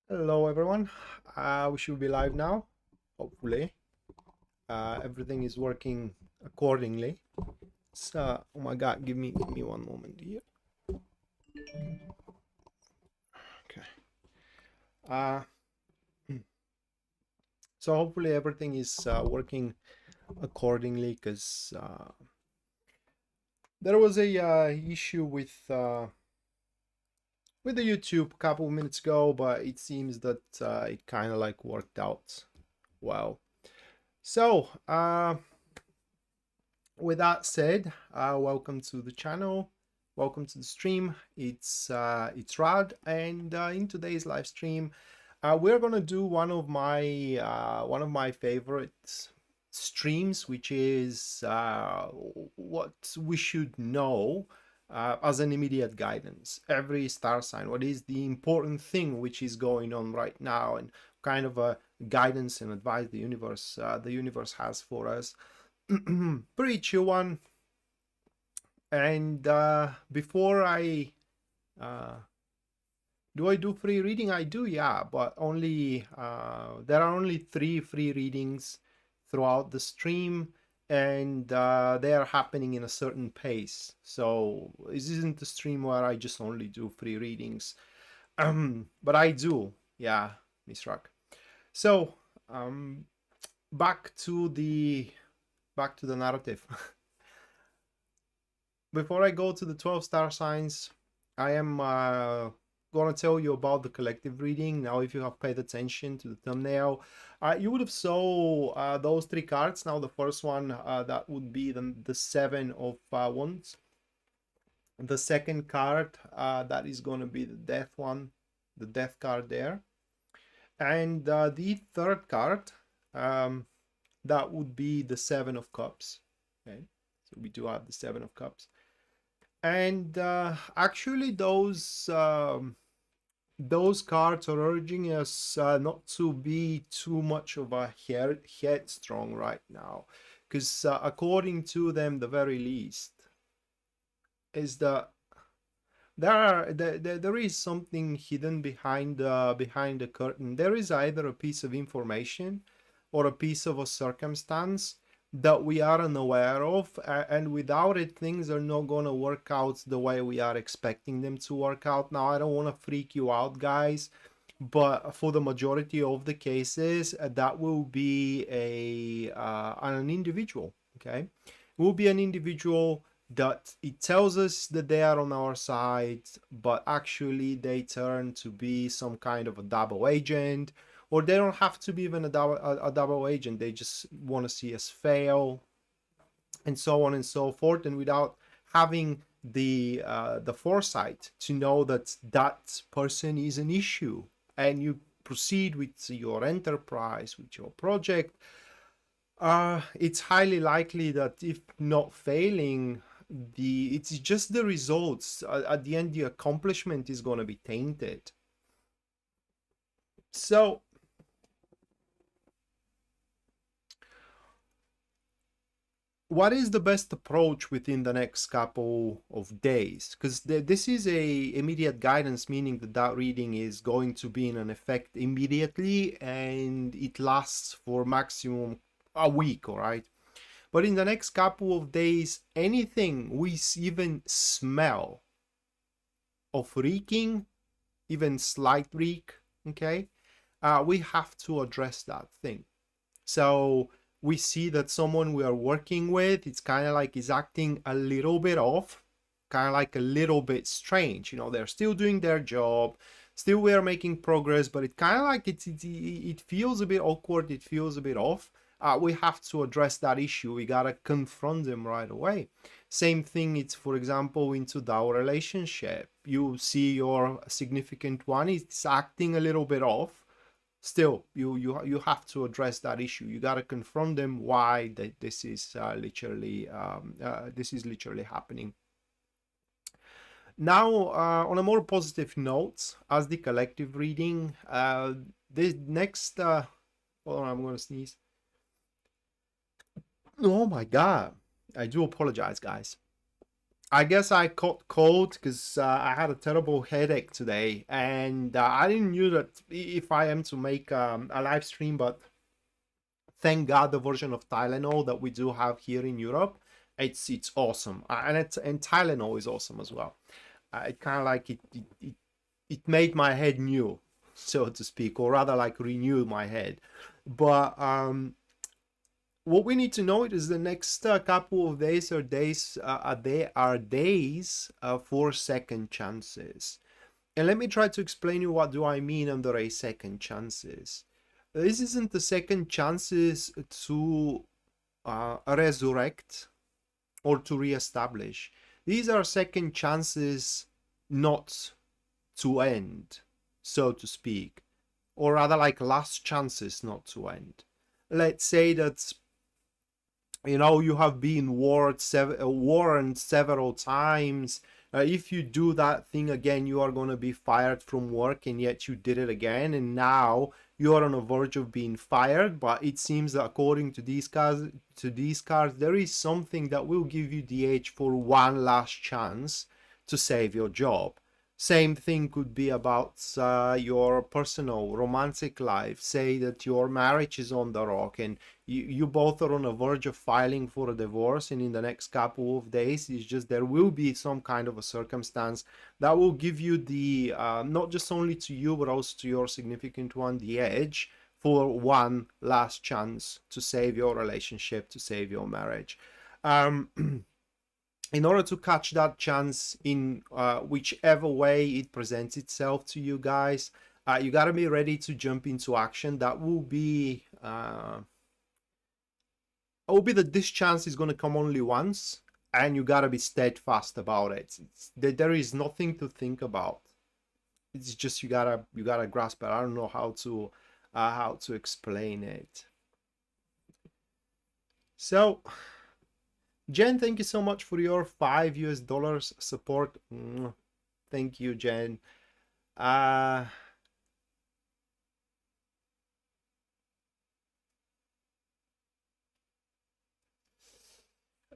Hello everyone, we should be live now, hopefully. Everything is working accordingly. So, oh my god, give me one moment here. Okay. Uh, so hopefully everything is working accordingly because there was a issue with the YouTube a couple of minutes ago, but it seems that it kind of like worked out well. So, with that said, welcome to the channel, welcome to the stream. It's Rad, and in today's live stream we're gonna do one of my favorite streams, which is what we should know as an immediate guidance. Every star sign, what is the important thing which is going on right now, and kind of a guidance and advice the universe has for us. Pretty chill one. And before I do I do free reading? I do, yeah, but only there are only 3 free readings throughout the stream, and they are happening in a certain pace. So this isn't a stream where I just only do free readings. But I do, yeah, Miss Rock. So um, back to the narrative. Before I go to the 12 star signs, I am going to tell you about the collective reading. Now, if you have paid attention to the thumbnail, you would have saw those 3 cards. Now, the first one, that would be the 7 of Wands. The second card, that is going to be the death one, the death card there. And the third card, that would be the 7 of Cups. Okay, so we do have the 7 of Cups. And actually those cards are urging us not to be too much of a headstrong right now, because according to them, the very least, is that there is something hidden behind the curtain. There is either a piece of information or a piece of a circumstance that we are unaware of, and without it, things are not going to work out the way we are expecting them to work out. Now, I don't want to freak you out, guys, but for the majority of the cases, that will be an individual. Okay, it will be an individual that it tells us that they are on our side, but actually they turn to be some kind of a double agent, or they don't have to be even a double agent. They just want to see us fail, and so on and so forth. And without having the foresight to know that that person is an issue, and you proceed with your enterprise, with your project, it's highly likely that if not failing, it's just the results. At the end, the accomplishment is going to be tainted. So what is the best approach within the next couple of days? Because this is a immediate guidance, meaning that that reading is going to be in an effect immediately, and it lasts for maximum a week, all right? But in the next couple of days, anything we even smell of reeking, even slight reek, okay, we have to address that thing. So we see that someone we are working with, it's kind of like is acting a little bit off, kind of like a little bit strange. You know, they're still doing their job, still we are making progress, but it kind of like it feels a bit awkward, it feels a bit off. We have to address that issue. We gotta confront them right away. Same thing, it's for example into our relationship. You see your significant one is acting a little bit off. Still, you have to address that issue. You gotta confront them why this is literally happening. Now, on a more positive note, as the collective reading, the next hold on, I'm gonna sneeze. Oh my god, I do apologize, guys. I guess I caught cold because I had a terrible headache today, and I didn't knew that if I am to make a live stream, but thank God the version of Tylenol that we do have here in Europe, it's awesome, and Tylenol is awesome as well. It kind of like it made my head new, so to speak, or rather like renewed my head. But what we need to know is the next couple of days are days for second chances. And let me try to explain you what do I mean under a second chances. This isn't the second chances to resurrect or to reestablish. These are second chances not to end, so to speak, or rather like last chances not to end. Let's say that you have been warned several times. If you do that thing again, you are going to be fired from work, and yet you did it again, and now you are on the verge of being fired. But it seems that according to these cards, there is something that will give you the edge for one last chance to save your job. Same thing could be about your personal romantic life. Say that your marriage is on the rock, and you both are on the verge of filing for a divorce, and in the next couple of days, it's just there will be some kind of a circumstance that will give you the not just only to you but also to your significant one the edge for one last chance to save your relationship, to save your marriage. In order to catch that chance in whichever way it presents itself to you guys, you got to be ready to jump into action. That will be that this chance is going to come only once, and you got to be steadfast about it. There is nothing to think about. It's just you gotta grasp it. I don't know how to explain it. So Jen, thank you so much for your $5 support. Thank you, Jen. All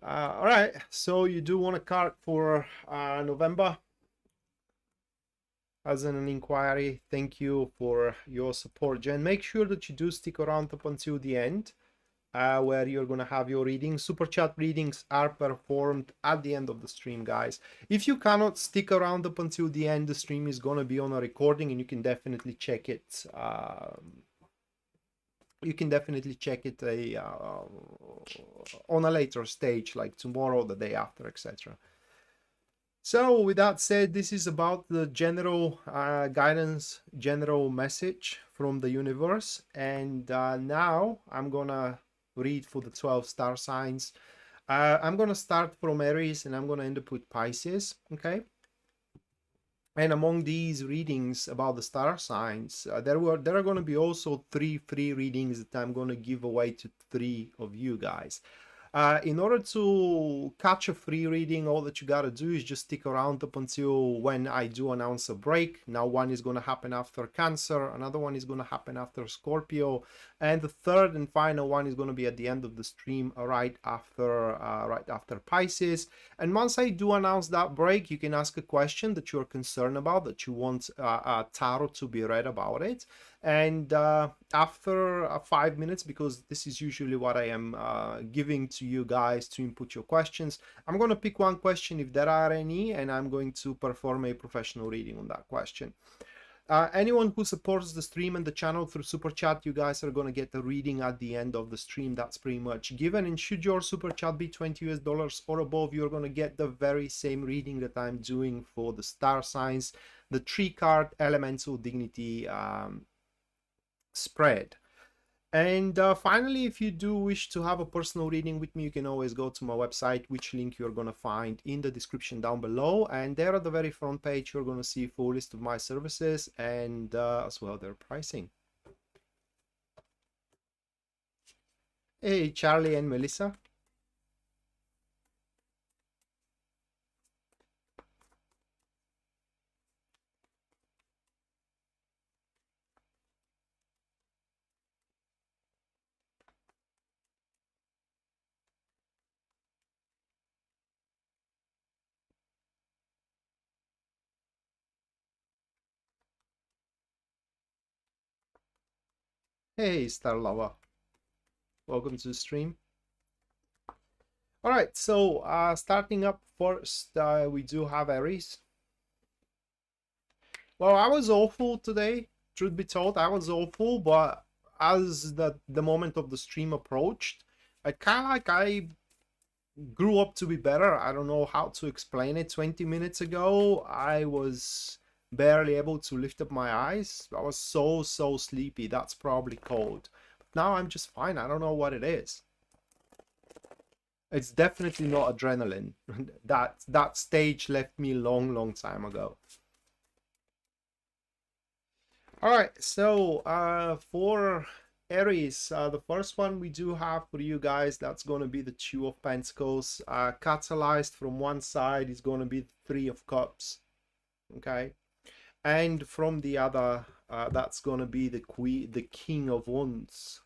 right, so you do want a card for November as an inquiry. Thank you for your support, Jen. Make sure that you do stick around up until the end, where you're going to have your readings. Super chat readings are performed at the end of the stream, guys. If you cannot stick around up until the end, the stream is going to be on a recording, and you can definitely check it. On a later stage, like tomorrow, the day after, etc. So with that said, this is about the general guidance, general message from the universe. And now I'm gonna read for the 12 star signs. I'm gonna start from Aries, and I'm gonna end up with Pisces. Okay. And among these readings about the star signs, there are going to be also 3 free readings that I'm going to give away to 3 of you guys. In order to catch a free reading, all that you got to do is just stick around up until when I do announce a break. Now, one is going to happen after Cancer, another one is going to happen after Scorpio, and the third and final one is going to be at the end of the stream, right after Pisces. And once I do announce that break, you can ask a question that you're concerned about, that you want tarot to be read about it. And after 5 minutes, because this is usually what I am giving to you guys to input your questions, I'm going to pick one question if there are any, and I'm going to perform a professional reading on that question. Anyone who supports the stream and the channel through super chat, you guys are going to get a reading at the end of the stream. That's pretty much given. And should your super chat be $20 or above, you're going to get the very same reading that I'm doing for the star signs, the 3-card elemental dignity spread. And finally, if you do wish to have a personal reading with me, you can always go to my website, which link you're going to find in the description down below. And there at the very front page, you're going to see a full list of my services and as well their pricing. Hey, Charlie and Melissa. Hey, Star Lover. Welcome to the stream. All right, so starting up first, we do have Aries. Well, I was awful today, truth be told. I was awful, but as the moment of the stream approached, I kind of like I grew up to be better. I don't know how to explain it. 20 minutes ago, I was barely able to lift up my eyes. I was so sleepy. That's probably cold. But now I'm just fine. I don't know what it is. It's definitely not adrenaline. That stage left me long time ago. All right, so for Aries, the first one we do have for you guys, that's going to be the Two of Pentacles. Catalyzed from one side is going to be the Three of Cups, okay? And from the other, that's going to be the King of Wands.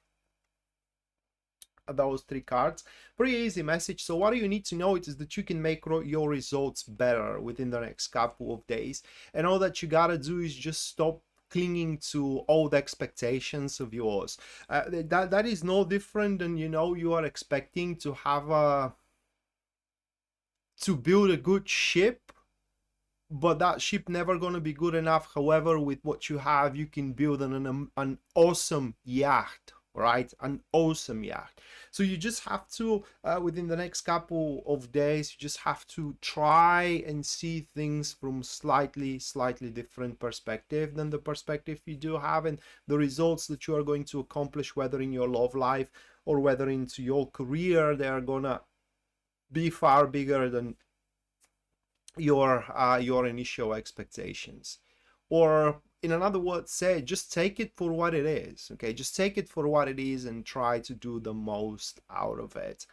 Those three cards. Pretty easy message. So what you need to know is that you can make your results better within the next couple of days. And all that you gotta do is just stop clinging to old expectations of yours. That is no different than, you know, you are expecting to have to build a good ship, but that ship never going to be good enough. However, with what you have, you can build an awesome yacht, right? An awesome yacht. So you just have to, within the next couple of days, you just have to try and see things from slightly different perspective than the perspective you do have, and the results that you are going to accomplish, whether in your love life or whether into your career, they are gonna be far bigger than your initial expectations. Or in another word, say, just take it for what it is. Okay, just take it for what it is and try to do the most out of it.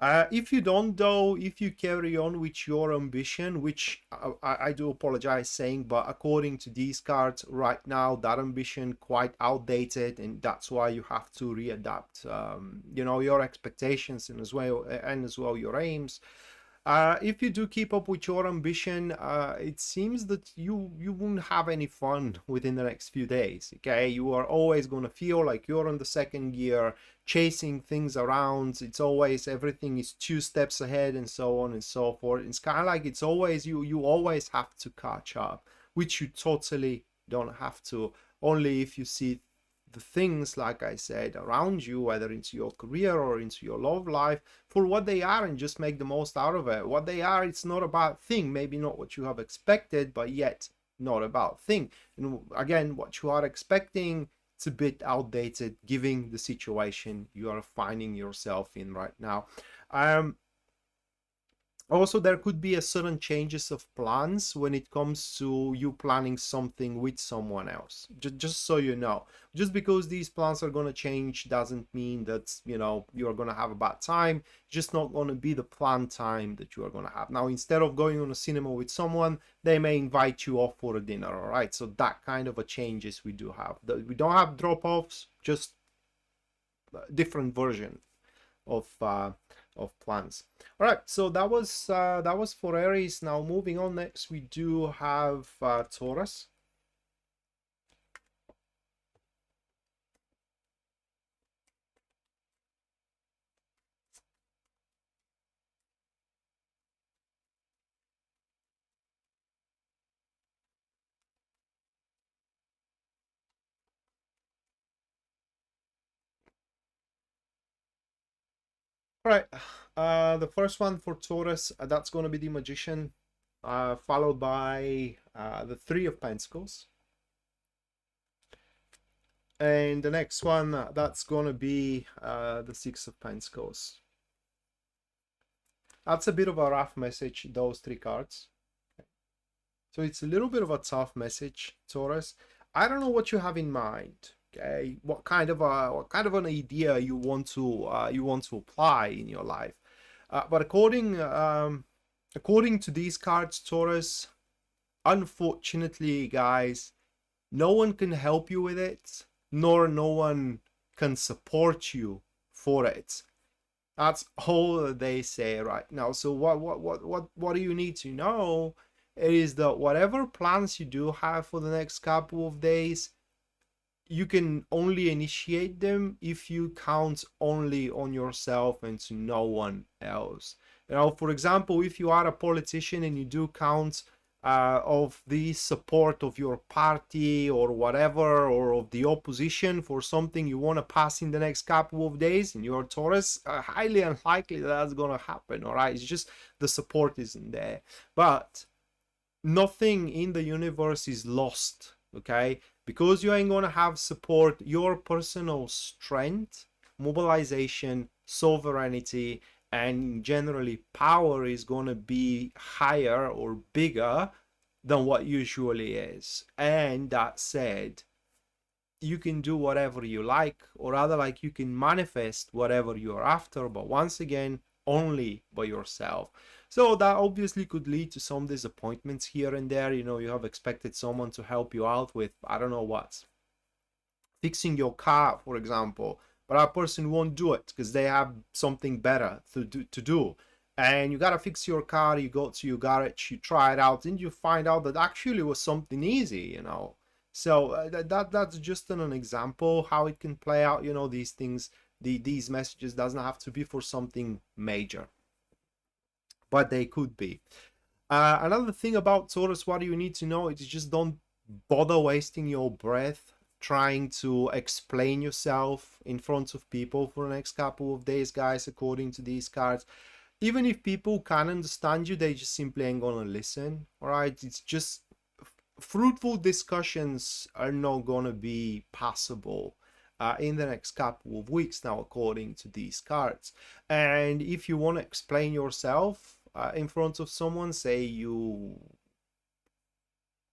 If you don't, though, if you carry on with your ambition, which I do apologize saying, but according to these cards right now, that ambition quite outdated, and that's why you have to readapt, you know, your expectations and as well your aims. If you do keep up with your ambition, it seems that you won't have any fun within the next few days. Okay, you are always going to feel like you're on the second gear, chasing things around. It's always everything is 2 steps ahead and so on and so forth. It's kind of like it's always you always have to catch up, which you totally don't have to. Only if you see the things, like I said, around you, whether into your career or into your love life, for what they are, and just make the most out of it. What they are, it's not a bad thing, maybe not what you have expected, but yet not a bad thing. And again, what you are expecting, it's a bit outdated given the situation you are finding yourself in right now. Also, there could be a sudden changes of plans when it comes to you planning something with someone else. Just so you know, just because these plans are going to change doesn't mean that, you know, you're going to have a bad time. It's just not going to be the planned time that you are going to have. Now, instead of going on a cinema with someone, they may invite you off for a dinner. All right, so that kind of a changes we do have. We don't have drop-offs, just a different version of plans. All right, so that was for Aries. Now moving on, next we do have Taurus. All right, the first one for Taurus, that's going to be the Magician, followed by the Three of Pentacles. And the next one, that's going to be the Six of Pentacles. That's a bit of a rough message, those 3 cards. So it's a little bit of a tough message, Taurus. I don't know what you have in mind. Okay, what kind of an idea you want to apply in your life, but according to these cards, Taurus, unfortunately, guys, no one can help you with it, nor no one can support you for it. That's all they say right now. So what do you need to know is that whatever plans you do have for the next couple of days, you can only initiate them if you count only on yourself and to no one else. You know, for example, if you are a politician and you do count of the support of your party or whatever, or of the opposition for something you want to pass in the next couple of days, and you're Taurus, highly unlikely that's going to happen. All right, it's just the support isn't there. But nothing in the universe is lost, okay? Because you ain't gonna have support, your personal strength, mobilization, sovereignty, and generally power is gonna be higher or bigger than what usually is. And that said, you can do whatever you like, or rather, like, you can manifest whatever you're after, but once again, only by yourself. So that obviously could lead to some disappointments here and there. You know, you have expected someone to help you out with, I don't know what, fixing your car, for example, but that person won't do it because they have something better to do. And you gotta fix your car, you go to your garage, you try it out, and you find out that actually it was something easy, you know. So that's just an example how it can play out. You know, these things, these messages doesn't have to be for something major, but they could be. Another thing about Taurus, what you need to know is just don't bother wasting your breath trying to explain yourself in front of people for the next couple of days, guys, according to these cards. Even if people can understand you, they just simply ain't gonna listen. All right, it's just fruitful discussions are not gonna be possible in the next couple of weeks now, according to these cards. And if you want to explain yourself in front of someone, say you,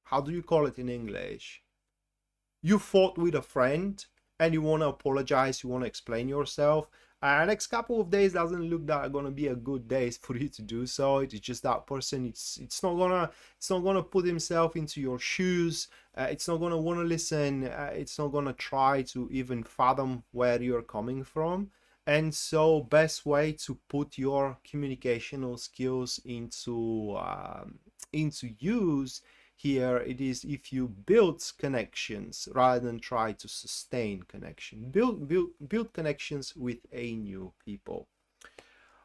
how do you call it in English? You fought with a friend and you want to apologize, you want to explain yourself. Next couple of days doesn't look that gonna be a good days for you to do so. It's just that person, it's not gonna put himself into your shoes. It's not gonna want to listen. It's not gonna try to even fathom where you're coming from. And so best way to put your communicational skills into use here, it is if you build connections rather than try to sustain connection. Build connections with a new people.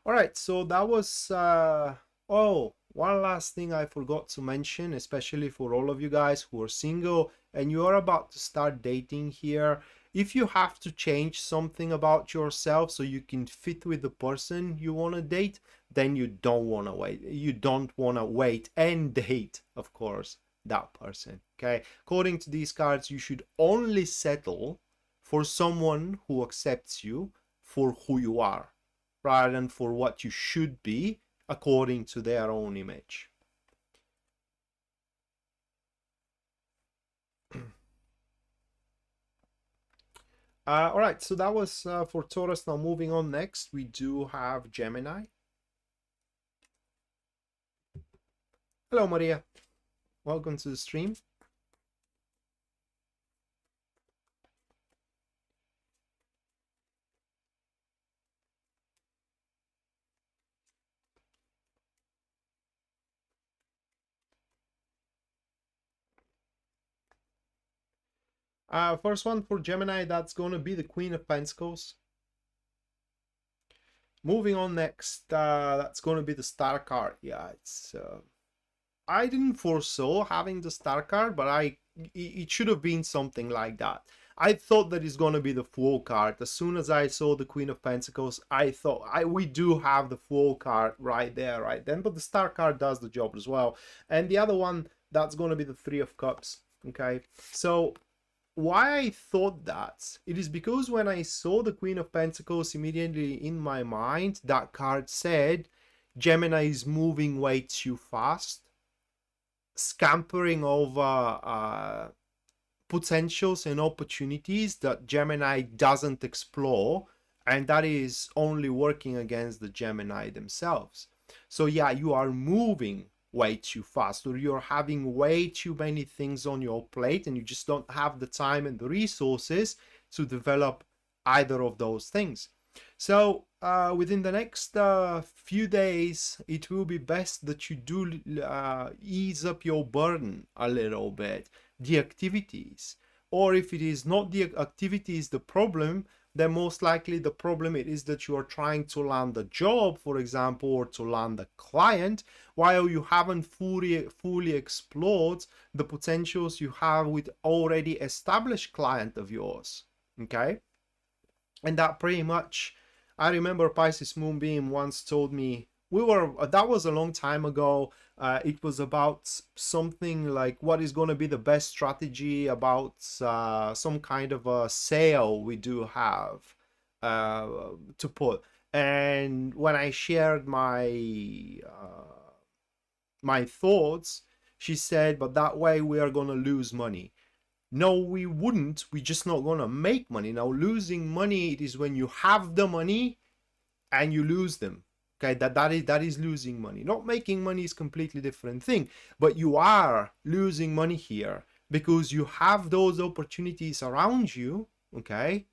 All right, so that was oh, one last thing I forgot to mention, especially for all of you guys who are single and you are about to start dating here. If you have to change something about yourself so you can fit with the person you want to date, then you don't want to wait. You don't want to wait and date, of course, that person. Okay, according to these cards, you should only settle for someone who accepts you for who you are rather than for what you should be according to their own image. All right, so that was for Taurus. Now moving on, next we do have Gemini. Hello, Maria. Welcome to the stream. First one for Gemini, that's going to be the Queen of Pentacles. Moving on next, that's going to be the Star card. Yeah, it's I didn't foresaw having the Star card, but it should have been something like that. I thought that it's going to be the Fool card. As soon as I saw the Queen of Pentacles, I thought we do have the Fool card right there, right then. But the Star card does the job as well. And the other one, that's going to be the Three of Cups. Okay, so why I thought that, it is because when I saw the Queen of Pentacles, immediately in my mind, that card said Gemini is moving way too fast, scampering over potentials and opportunities that Gemini doesn't explore, and that is only working against the Gemini themselves. So yeah, you are moving way too fast, or you're having way too many things on your plate and you just don't have the time and the resources to develop either of those things. So within the next few days, it will be best that you do ease up your burden a little bit. The activities or if it is not the activity is the problem, then most likely the problem it is that you are trying to land a job, for example, or to land a client, while you haven't fully explored the potentials you have with already established client of yours. Okay, and that pretty much, I remember Pisces Moonbeam once told me, that was a long time ago, it was about something like what is going to be the best strategy about some kind of a sale we do have to put. And when I shared my my thoughts, she said, but that way we are going to lose money. No, we wouldn't. We're just not going to make money. Now, losing money, it is when you have the money and you lose them. Okay, that is losing money. Not making money is completely different thing, but you are losing money here because you have those opportunities around you, okay,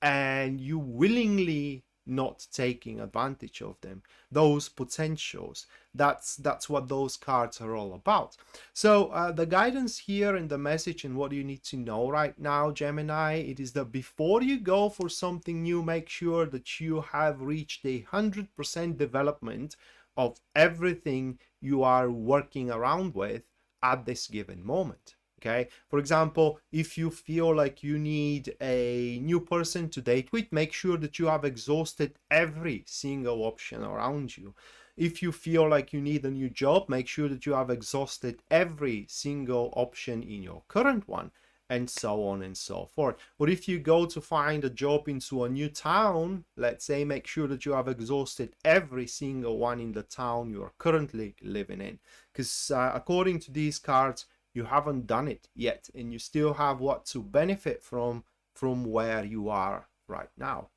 and you willingly not taking advantage of them, those potentials. That's what those cards are all about. So the guidance here and the message and what you need to know right now, Gemini, it is that before you go for something new, make sure that you have reached 100% development of everything you are working around with at this given moment. Okay, for example, if you feel like you need a new person to date with, make sure that you have exhausted every single option around you. If you feel like you need a new job, make sure that you have exhausted every single option in your current one, and so on and so forth. Or if you go to find a job into a new town, let's say, make sure that you have exhausted every single one in the town you are currently living in. Because according to these cards, you haven't done it yet, and you still have what to benefit from where you are right now.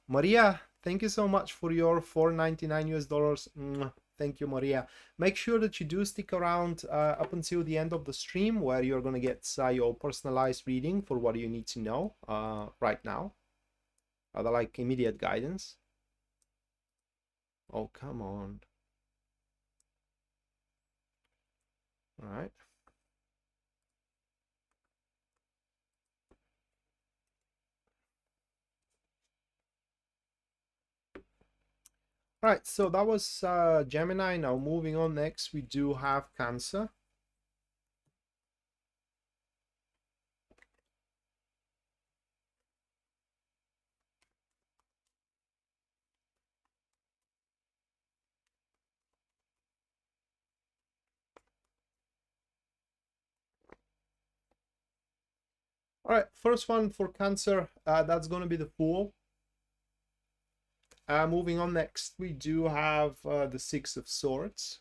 Maria, thank you so much for your $4.99 US. Thank you, Maria. Make sure that you do stick around up until the end of the stream, where you're going to get your personalized reading for what you need to know right now. Like immediate guidance. Oh, come on. All right. All right, so that was Gemini. Now moving on, next we do have Cancer. All right, first one for Cancer, that's going to be the Fool. Moving on, next we do have the Six of Swords.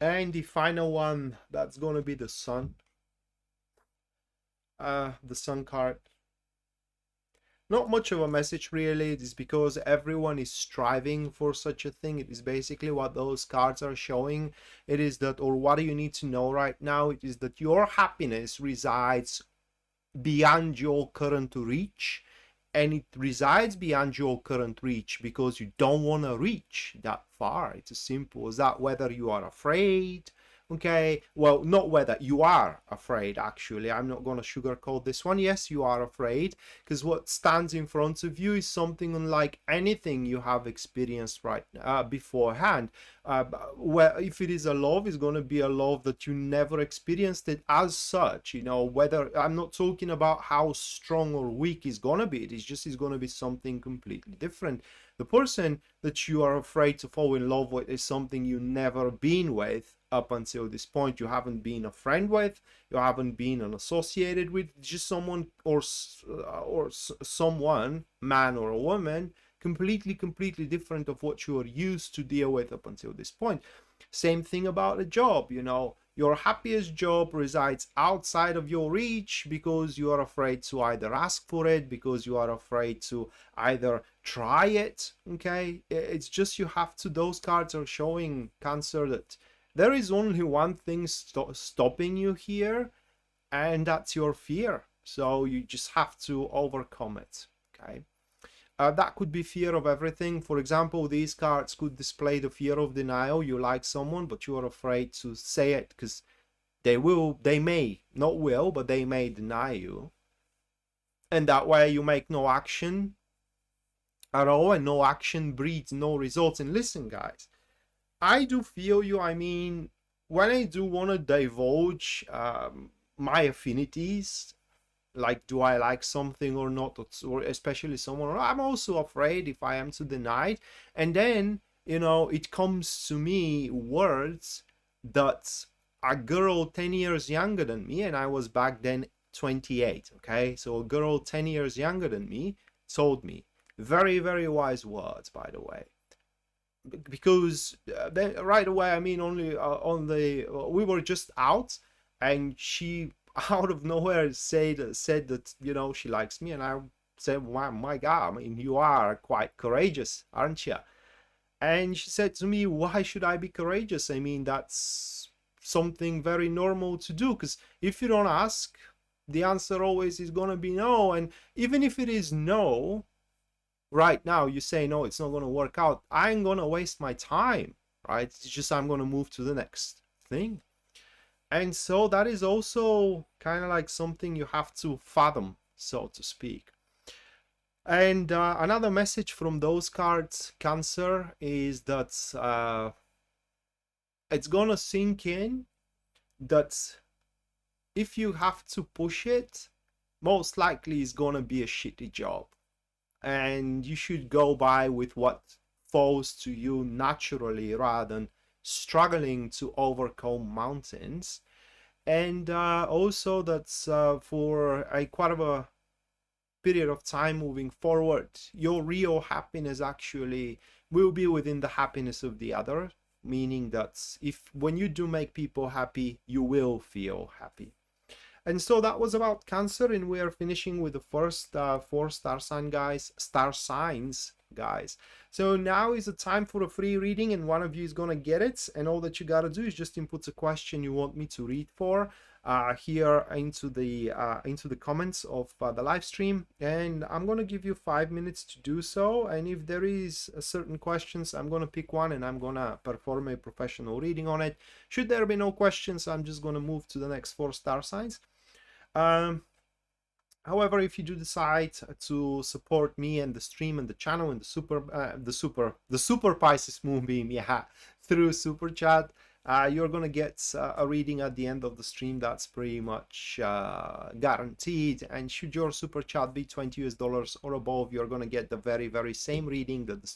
And the final one, that's going to be the Sun. The Sun card. Not much of a message really. It is because everyone is striving for such a thing. It is basically what those cards are showing. It is that, or what you need to know right now, it is that your happiness resides beyond your current reach. And it resides beyond your current reach because you don't want to reach that far. It's as simple as that. Whether you are afraid, okay, well, not whether you are afraid, actually. I'm not going to sugarcoat this one. Yes, you are afraid, because what stands in front of you is something unlike anything you have experienced right beforehand. Where if it is a love, it's going to be a love that you never experienced it as such. You know, whether, I'm not talking about how strong or weak it's going to be. It's going to be something completely different. The person that you are afraid to fall in love with is something you never been with up until this point. You haven't been a friend with, you haven't been an associated with, just someone or someone, man or a woman, completely different of what you are used to deal with up until this point. Same thing about a job. You know, your happiest job resides outside of your reach because you are afraid to either ask for it, because you are afraid to either try it. Okay, it's just you have to, those cards are showing, Cancer, that there is only one thing stopping you here, and that's your fear. So you just have to overcome it. Okay, that could be fear of everything. For example, these cards could display the fear of denial. You like someone, but you are afraid to say it because They may, not will, but they may deny you. And that way you make no action at all, and no action breeds no results. And listen, guys, I do feel you. I mean, when I do want to divulge my affinities, like do I like something or not, or especially someone, I'm also afraid if I am to deny it. And then, you know, it comes to me words that a girl 10 years younger than me, and I was back then 28, okay? So a girl 10 years younger than me told me, very, very wise words, by the way. Because then right away, I mean, only on the we were just out, and she out of nowhere said that, you know, she likes me, and I said, wow, my God, I mean, you are quite courageous, aren't you? And she said to me, why should I be courageous? I mean, that's something very normal to do, because if you don't ask, the answer always is gonna be no. And even if it is no, right now you say no, it's not going to work out, I ain't going to waste my time, right? It's just I'm going to move to the next thing. And so that is also kind of like something you have to fathom, so to speak. And another message from those cards, Cancer, is that it's going to sink in that if you have to push it, most likely it's going to be a shitty job, and you should go by with what falls to you naturally rather than struggling to overcome mountains. And also that's for a quite of a period of time moving forward, your real happiness actually will be within the happiness of the other, meaning that if when you do make people happy, you will feel happy. And so that was about Cancer, and we are finishing with the first 4 star signs, guys. So now is the time for a free reading, and one of you is gonna get it. And all that you gotta do is just input a question you want me to read for here into the comments of the live stream, and I'm gonna give you 5 minutes to do so. And if there is a certain questions, I'm gonna pick one and I'm gonna perform a professional reading on it. Should there be no questions, I'm just gonna move to the next 4 star signs. However, if you do decide to support me and the stream and the channel and the super Pisces moonbeam, yeah, through super chat, you're gonna get a reading at the end of the stream. That's pretty much guaranteed. And should your super chat be $20 or above, you're gonna get the very same reading that the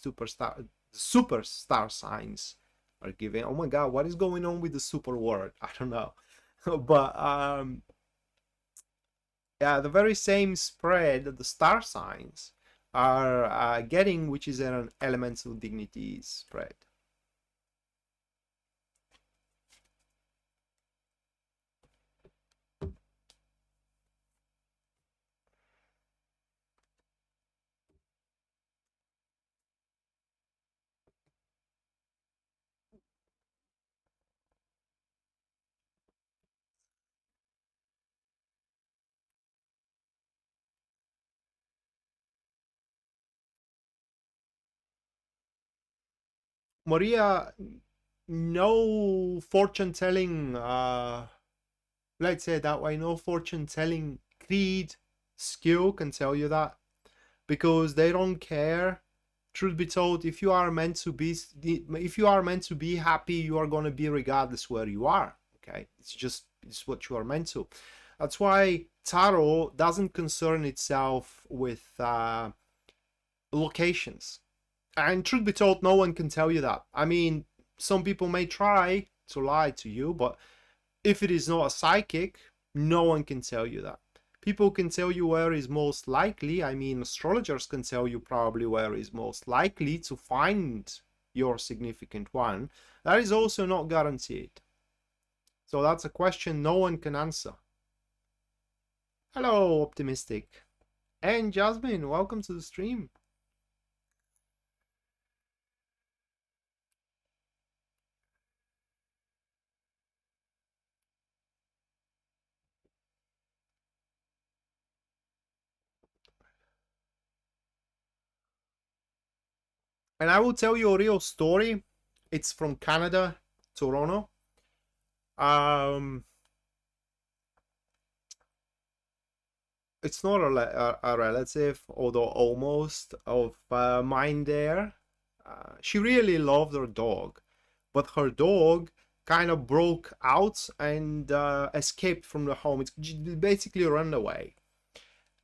super star signs are giving. Oh my God, what is going on with the super word? I don't know. But yeah, the very same spread that the star signs are getting, which is an elemental dignity spread. Maria, no fortune telling, let's say that way, no fortune telling creed skill can tell you that, because they don't care. Truth be told, if you are meant to be happy, you are going to be regardless where you are. Okay, it's what you are meant to. That's why tarot doesn't concern itself with locations. And truth be told, no one can tell you that. I mean, some people may try to lie to you, but if it is not a psychic, no one can tell you that. People can tell you where is most likely. I mean, astrologers can tell you probably where is most likely to find your significant one. That is also not guaranteed. So that's a question no one can answer. Hello, Optimistic. And Jasmine, welcome to the stream. And I will tell you a real story. It's from Canada, Toronto. it's not a relative, although almost, of mine there. She really loved her dog, but her dog kind of broke out and escaped from the home. It's basically run away.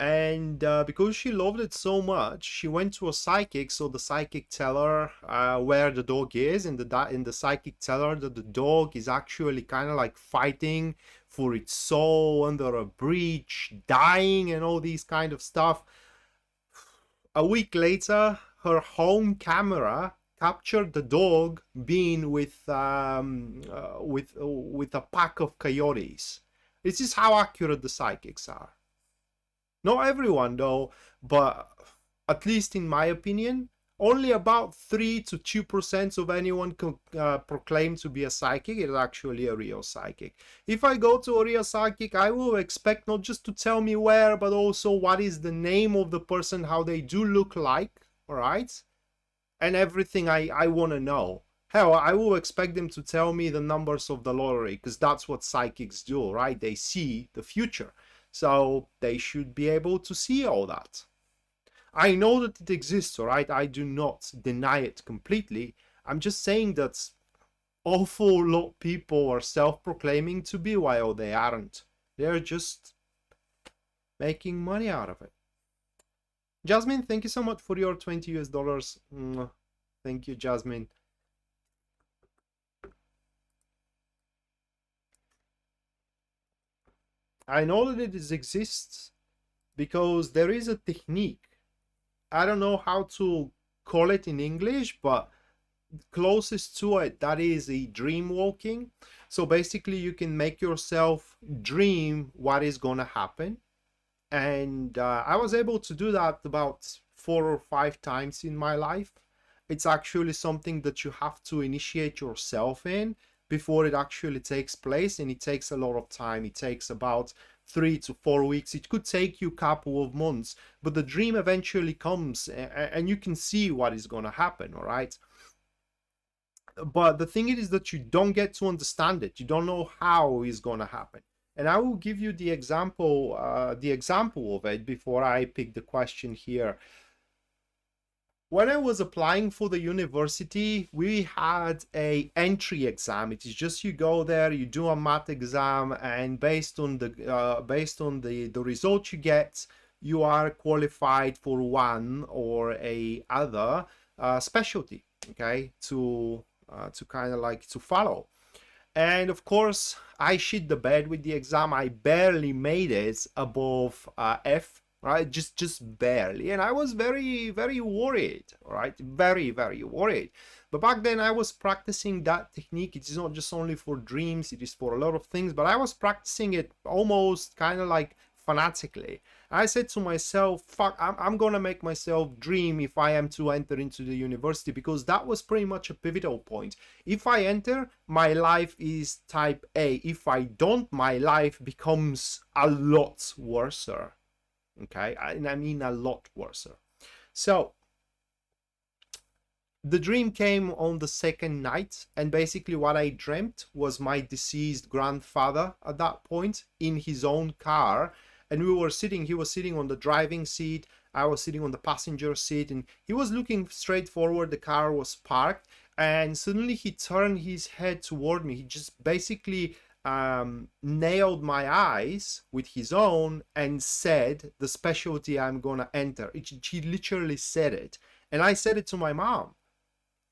And because she loved it so much, she went to a psychic. So the psychic tell her where the dog is, and the psychic tell her that the dog is actually kind of like fighting for its soul under a bridge, dying, and all these kind of stuff. A week later, her home camera captured the dog being with a pack of coyotes. This is how accurate the psychics are. Not everyone though, but at least in my opinion, only about 3 to 2% of anyone can proclaim to be a psychic is actually a real psychic. If I go to a real psychic, I will expect not just to tell me where, but also what is the name of the person, how they do look like, all right? And everything I want to know. Hell, I will expect them to tell me the numbers of the lottery, because that's what psychics do, right? They see the future. So they should be able to see all that. I know that it exists, all right? I do not deny it completely. I'm just saying that awful lot of people are self-proclaiming to be while they aren't. They're just making money out of it. Jasmine, thank you so much for your $20 US. Thank you, Jasmine. I know that it exists because there is a technique. I don't know how to call it in English, but closest to it, that is a dream walking. So basically you can make yourself dream what is gonna happen. And I was able to do that about 4 or 5 times in my life. It's actually something that you have to initiate yourself in before it actually takes place, and it takes a lot of time. It takes about 3 to 4 weeks. It could take you a couple of months, but the dream eventually comes and you can see what is going to happen, all right? But the thing is that you don't get to understand it. You don't know how it's going to happen. And I will give you the example of it before I pick the question here. When I was applying for the university, we had a entry exam. It is just you go there, you do a math exam, and based on the result you get, you are qualified for one or a other specialty, okay, to kind of like to follow. And of course, I shit the bed with the exam. I barely made it above F, right? Just barely. And I was very, very worried, right? Very, very worried. But back then I was practicing that technique. It is not just only for dreams, it is for a lot of things, but I was practicing it almost kind of like fanatically. I said to myself, fuck, I'm gonna make myself dream if I am to enter into the university, because that was pretty much a pivotal point. If I enter, my life is type A. If I don't, my life becomes a lot worse. Okay, and I mean a lot worse. So the dream came on the second night, and basically what I dreamt was my deceased grandfather at that point in his own car, and he was sitting on the driving seat, I was sitting on the passenger seat, and he was looking straight forward. The car was parked, and suddenly he turned his head toward me. He just basically nailed my eyes with his own and said the specialty I'm gonna enter. He literally said it, and I said it to my mom.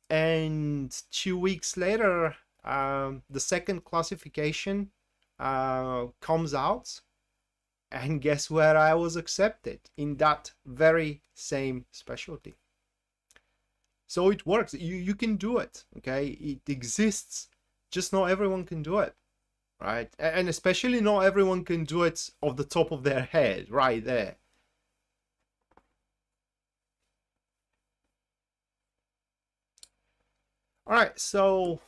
And 2 weeks later, the second classification comes out, and guess where I was accepted? In that very same specialty. So it works. You can do it, okay? It exists, just not everyone can do it, right? And especially not everyone can do it off the top of their head right there. All right, so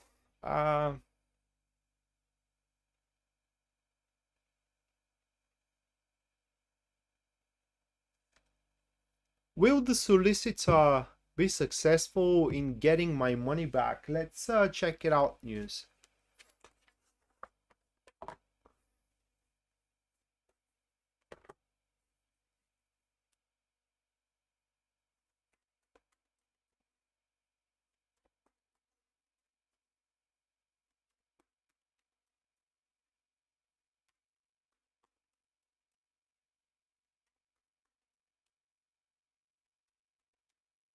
will the solicitor be successful in getting my money back? Let's check it out, news.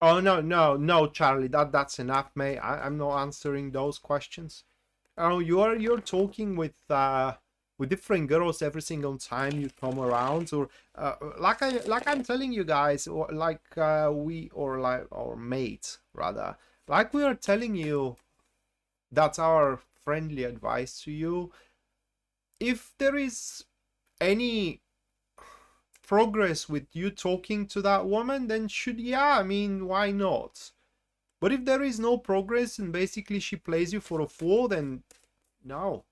Oh no, Charlie, that's enough, mate. I'm not answering those questions. Oh, you're talking with different girls every single time you come around, or like I'm telling you guys, or like we or like our mates rather, like we are telling you, that's our friendly advice to you. If there is any progress with you talking to that woman, then yeah, I mean, why not? But if there is no progress and basically she plays you for a fool, then no.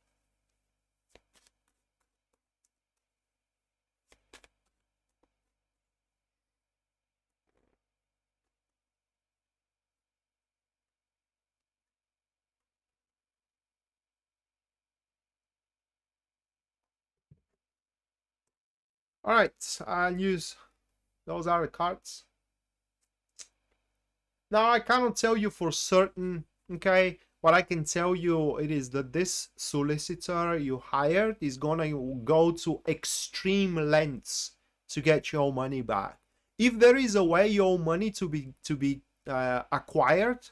All right, I'll use those are the cards. Now I cannot tell you for certain, okay? What I can tell you it is that this solicitor you hired is gonna go to extreme lengths to get your money back. If there is a way your money to be acquired,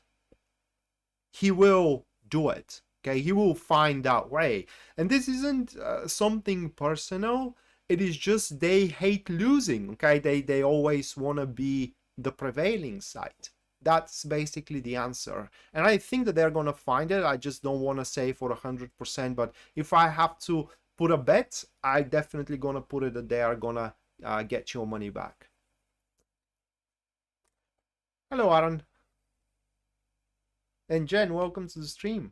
he will do it. Okay, he will find that way. And this isn't something personal. It is just they hate losing. Okay, they always want to be the prevailing side. That's basically the answer. And I think that they're gonna find it. I just don't want to say for 100%. But if I have to put a bet, I definitely gonna put it that they are gonna get your money back. Hello, Aaron. And Jen, welcome to the stream.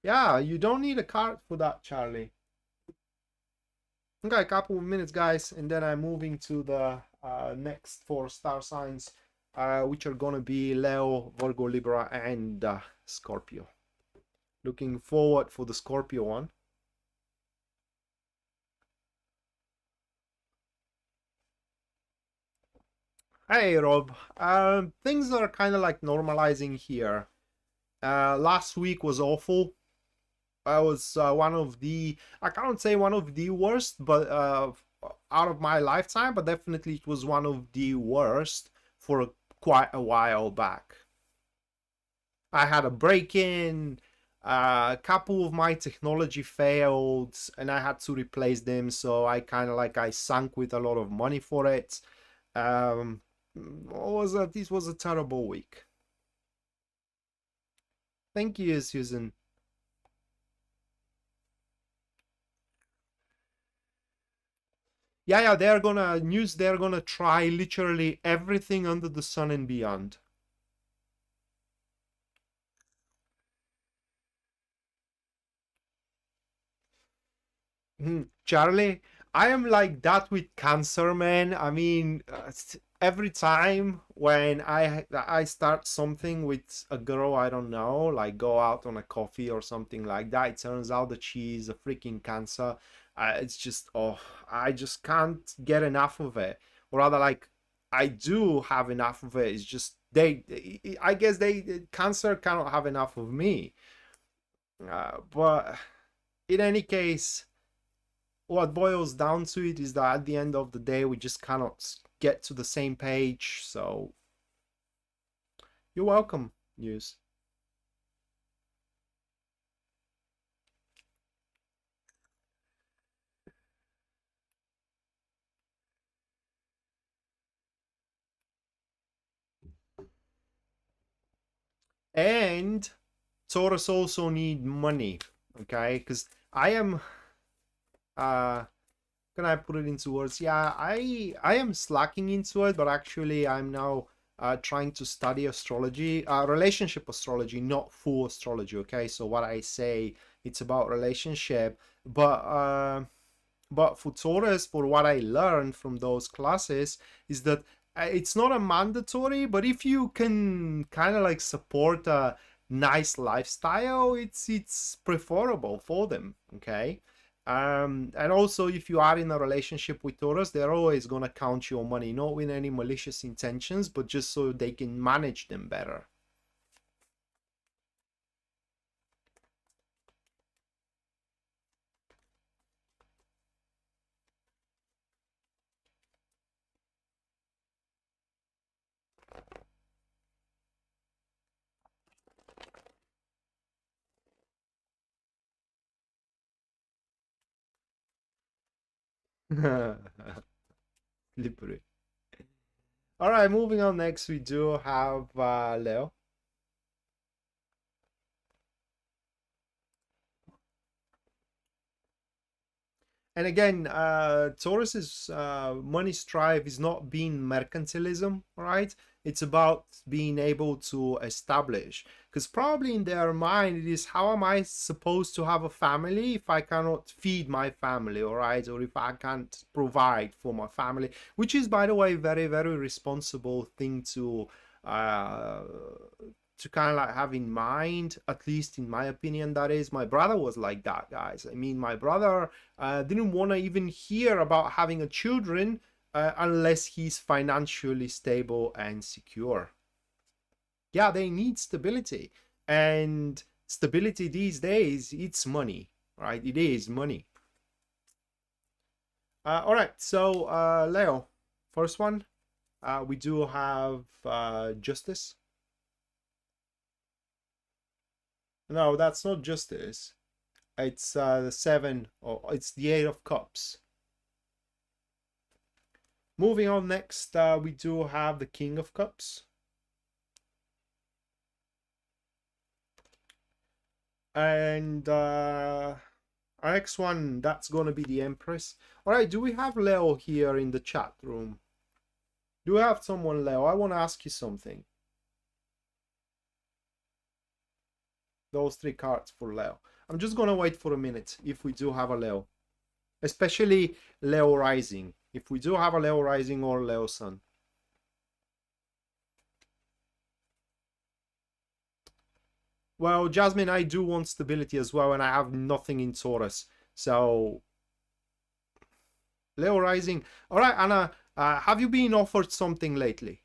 Yeah, you don't need a card for that, Charlie. Okay, a couple of minutes, guys, and then I'm moving to the next 4 star signs, which are gonna be Leo, Virgo, Libra, and Scorpio. Looking forward for the Scorpio one. Hey, Rob. Things are kind of like normalizing here. Last week was awful. I was one of the, I can't say one of the worst, but out of my lifetime, but definitely it was one of the worst for quite a while back. I had a break-in, a couple of my technology failed, and I had to replace them, so I kind of like I sunk with a lot of money for it. This was a terrible week. Thank you, Susan. Yeah, they're gonna try literally everything under the sun and beyond. Charlie, I am like that with Cancer, man. I mean, every time when I start something with a girl I don't know, like go out on a coffee or something like that, it turns out that she's a freaking Cancer. It's just, oh, I just can't get enough of it. Or rather, like, I do have enough of it. It's just I guess Cancer cannot have enough of me. But in any case, what boils down to it is that at the end of the day, we just cannot get to the same page. So you're welcome, news. And Taurus also need money, okay? Because I am can I put it into words? Yeah, I am slacking into it, but actually I'm now trying to study astrology, relationship astrology, not full astrology, okay? So what I say, it's about relationship, but for Taurus, for what I learned from those classes, is that it's not a mandatory, but if you can kind of like support a nice lifestyle, it's preferable for them, okay? And also, if you are in a relationship with Taurus, they're always gonna count your money, not with any malicious intentions, but just so they can manage them better. Libra. All right, moving on. Next, we do have Leo. And again, Taurus's money strive is not being mercantilism, right? It's about being able to establish. Because probably in their mind, it is how am I supposed to have a family if I cannot feed my family, all right? Or if I can't provide for my family, which is, by the way, very, very responsible thing uh, to kind of like have in mind, at least in my opinion. That is, my brother was like that, guys. I mean, my brother didn't want to even hear about having a children unless he's financially stable and secure. Yeah, they need stability, and stability these days, it's money, right? It is money. All right, so Leo, first one, we do have justice. No, that's not justice. It's the seven, or it's the Eight of Cups. Moving on, next we do have the King of Cups. And our next one, that's going to be the Empress. All right, do we have Leo here in the chat room? Do we have someone, Leo? I want to ask you something. Those three cards for Leo. I'm just going to wait for a minute if we do have a Leo. Especially Leo Rising. If we do have a Leo Rising or Leo Sun. Well, Jasmine, I do want stability as well, and I have nothing in Taurus. So, Leo Rising. All right, Anna, have you been offered something lately?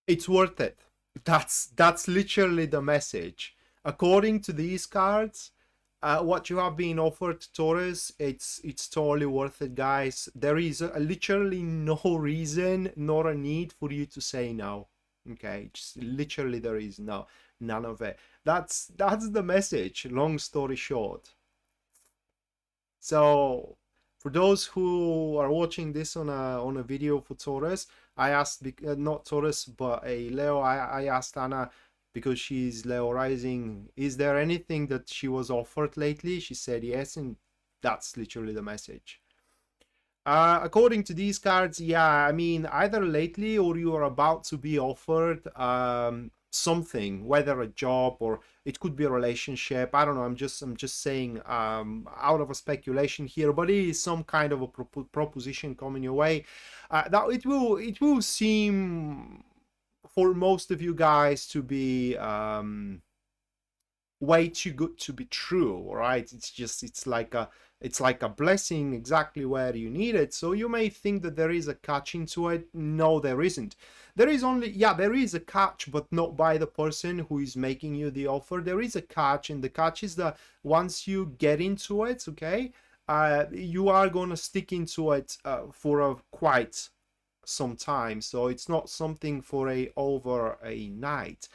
It's worth it. That's literally the message. According to these cards, what you have been offered, Taurus, it's totally worth it, guys. There is literally no reason nor a need for you to say no. Okay, just literally there is none of it. That's the message. Long story short. So for those who are watching this on a video for Taurus, I asked not Taurus but a Leo. I asked Anna, because she's Leo rising, is there anything that she was offered lately? She said yes, and that's literally the message. According to these cards, yeah, I mean, either lately or you are about to be offered something, whether a job or it could be a relationship. I don't know. I'm just saying out of a speculation here, but it is some kind of a proposition coming your way. That it will seem for most of you guys to be way too good to be true, right? It's like a blessing exactly where you need it. So you may think that there is a catch into it. No, there isn't. There is only, yeah, there is a catch, but not by the person who is making you the offer. There is a catch, and the catch is that once you get into it, okay, you are gonna stick into it for a quite some time. So it's not something for over a night.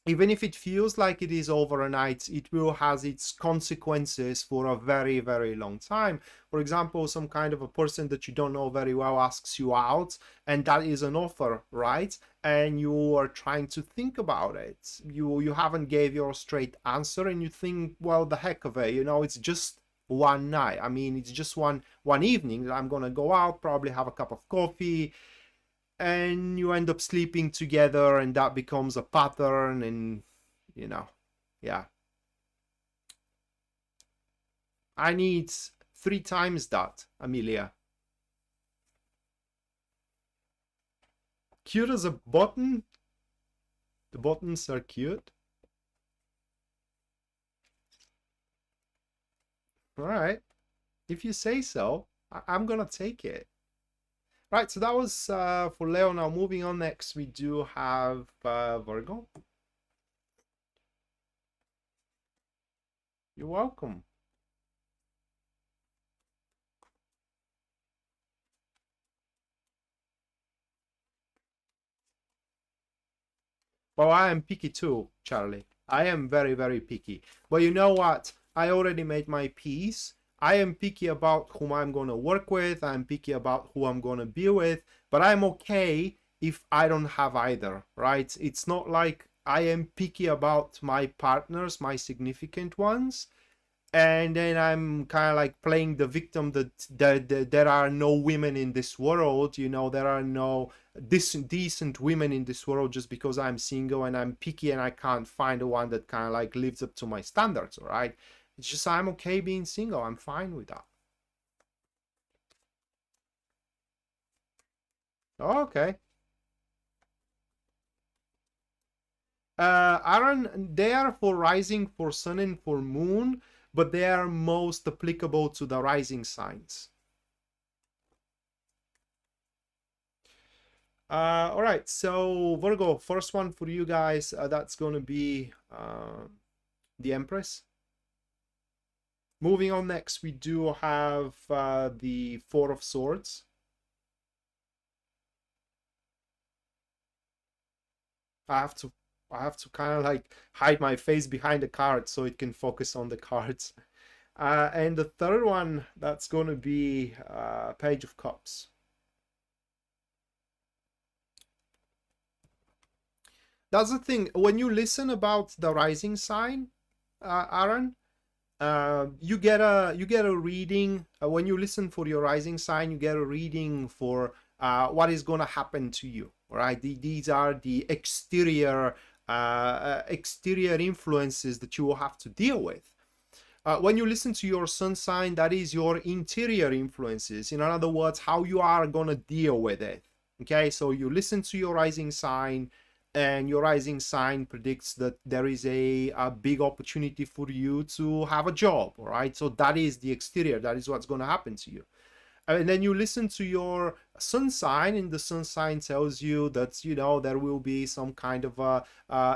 Even if it feels like it is over a night, it will has its consequences for a very, very long time. For example, some kind of a person that you don't know very well asks you out, and that is an offer, right? And you are trying to think about it. You haven't gave your straight answer, and you think, well, the heck of it, it's just one night. I mean, it's just one evening. I'm gonna go out, probably have a cup of coffee, and you end up sleeping together, and that becomes a pattern, and yeah, I need 3 times that, Amelia. Cute as a button. The buttons are cute. All right, if you say so, I'm gonna take it. Right, so that was for Leo. Now moving on, next we do have Virgo. You're welcome. Well, I am picky too, Charlie. I am very, very picky. But you know what? I already made my peace. I am picky about whom I'm going to work with. I'm picky about who I'm going to be with. But I'm okay if I don't have either, right? It's not like I am picky about my partners, my significant ones, and then I'm kind of like playing the victim that there are no women in this world, you know, there are no decent women in this world just because I'm single and I'm picky and I can't find the one that kind of like lives up to my standards, all right? It's just I'm okay being single. I'm fine with that. Okay. Aaron, they are for rising, for sun, and for moon, but they are most applicable to the rising signs. All right, so Virgo, first one for you guys, that's going to be the Empress. Moving on, next we do have the Four of Swords. I have to kind of like hide my face behind the cards so it can focus on the cards. And the third one, that's going to be Page of Cups. That's the thing. When you listen about the rising sign, Aaron, you get a reading. When you listen for your rising sign, you get a reading for what is going to happen to you. Right? These are the exterior influences that you will have to deal with. When you listen to your sun sign, that is your interior influences. In other words, how you are going to deal with it. Okay, so you listen to your rising sign, and your rising sign predicts that there is a big opportunity for you to have a job, all right? So that is the exterior. That is what's going to happen to you. And then you listen to your sun sign, and the sun sign tells you that, you know, there will be some kind of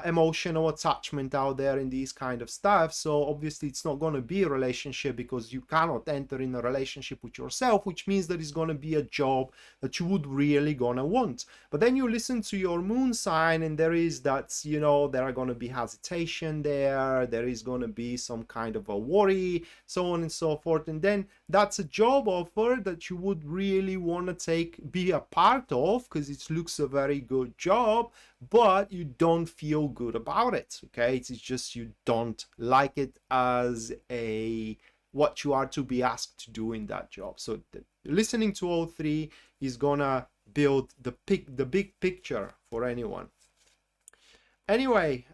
emotional attachment out there in these kind of stuff. So obviously it's not going to be a relationship because you cannot enter in a relationship with yourself, which means that it's going to be a job that you would really gonna want. But then you listen to your moon sign, and there is that, you know, there are going to be hesitation there is going to be some kind of a worry, so on and so forth. And then that's a job offer that you would really want to be a part of because it looks a very good job, but you don't feel good about it. Okay, it's just you don't like it as a what you are to be asked to do in that job. So listening to all three is gonna build the big picture for anyone. Anyway,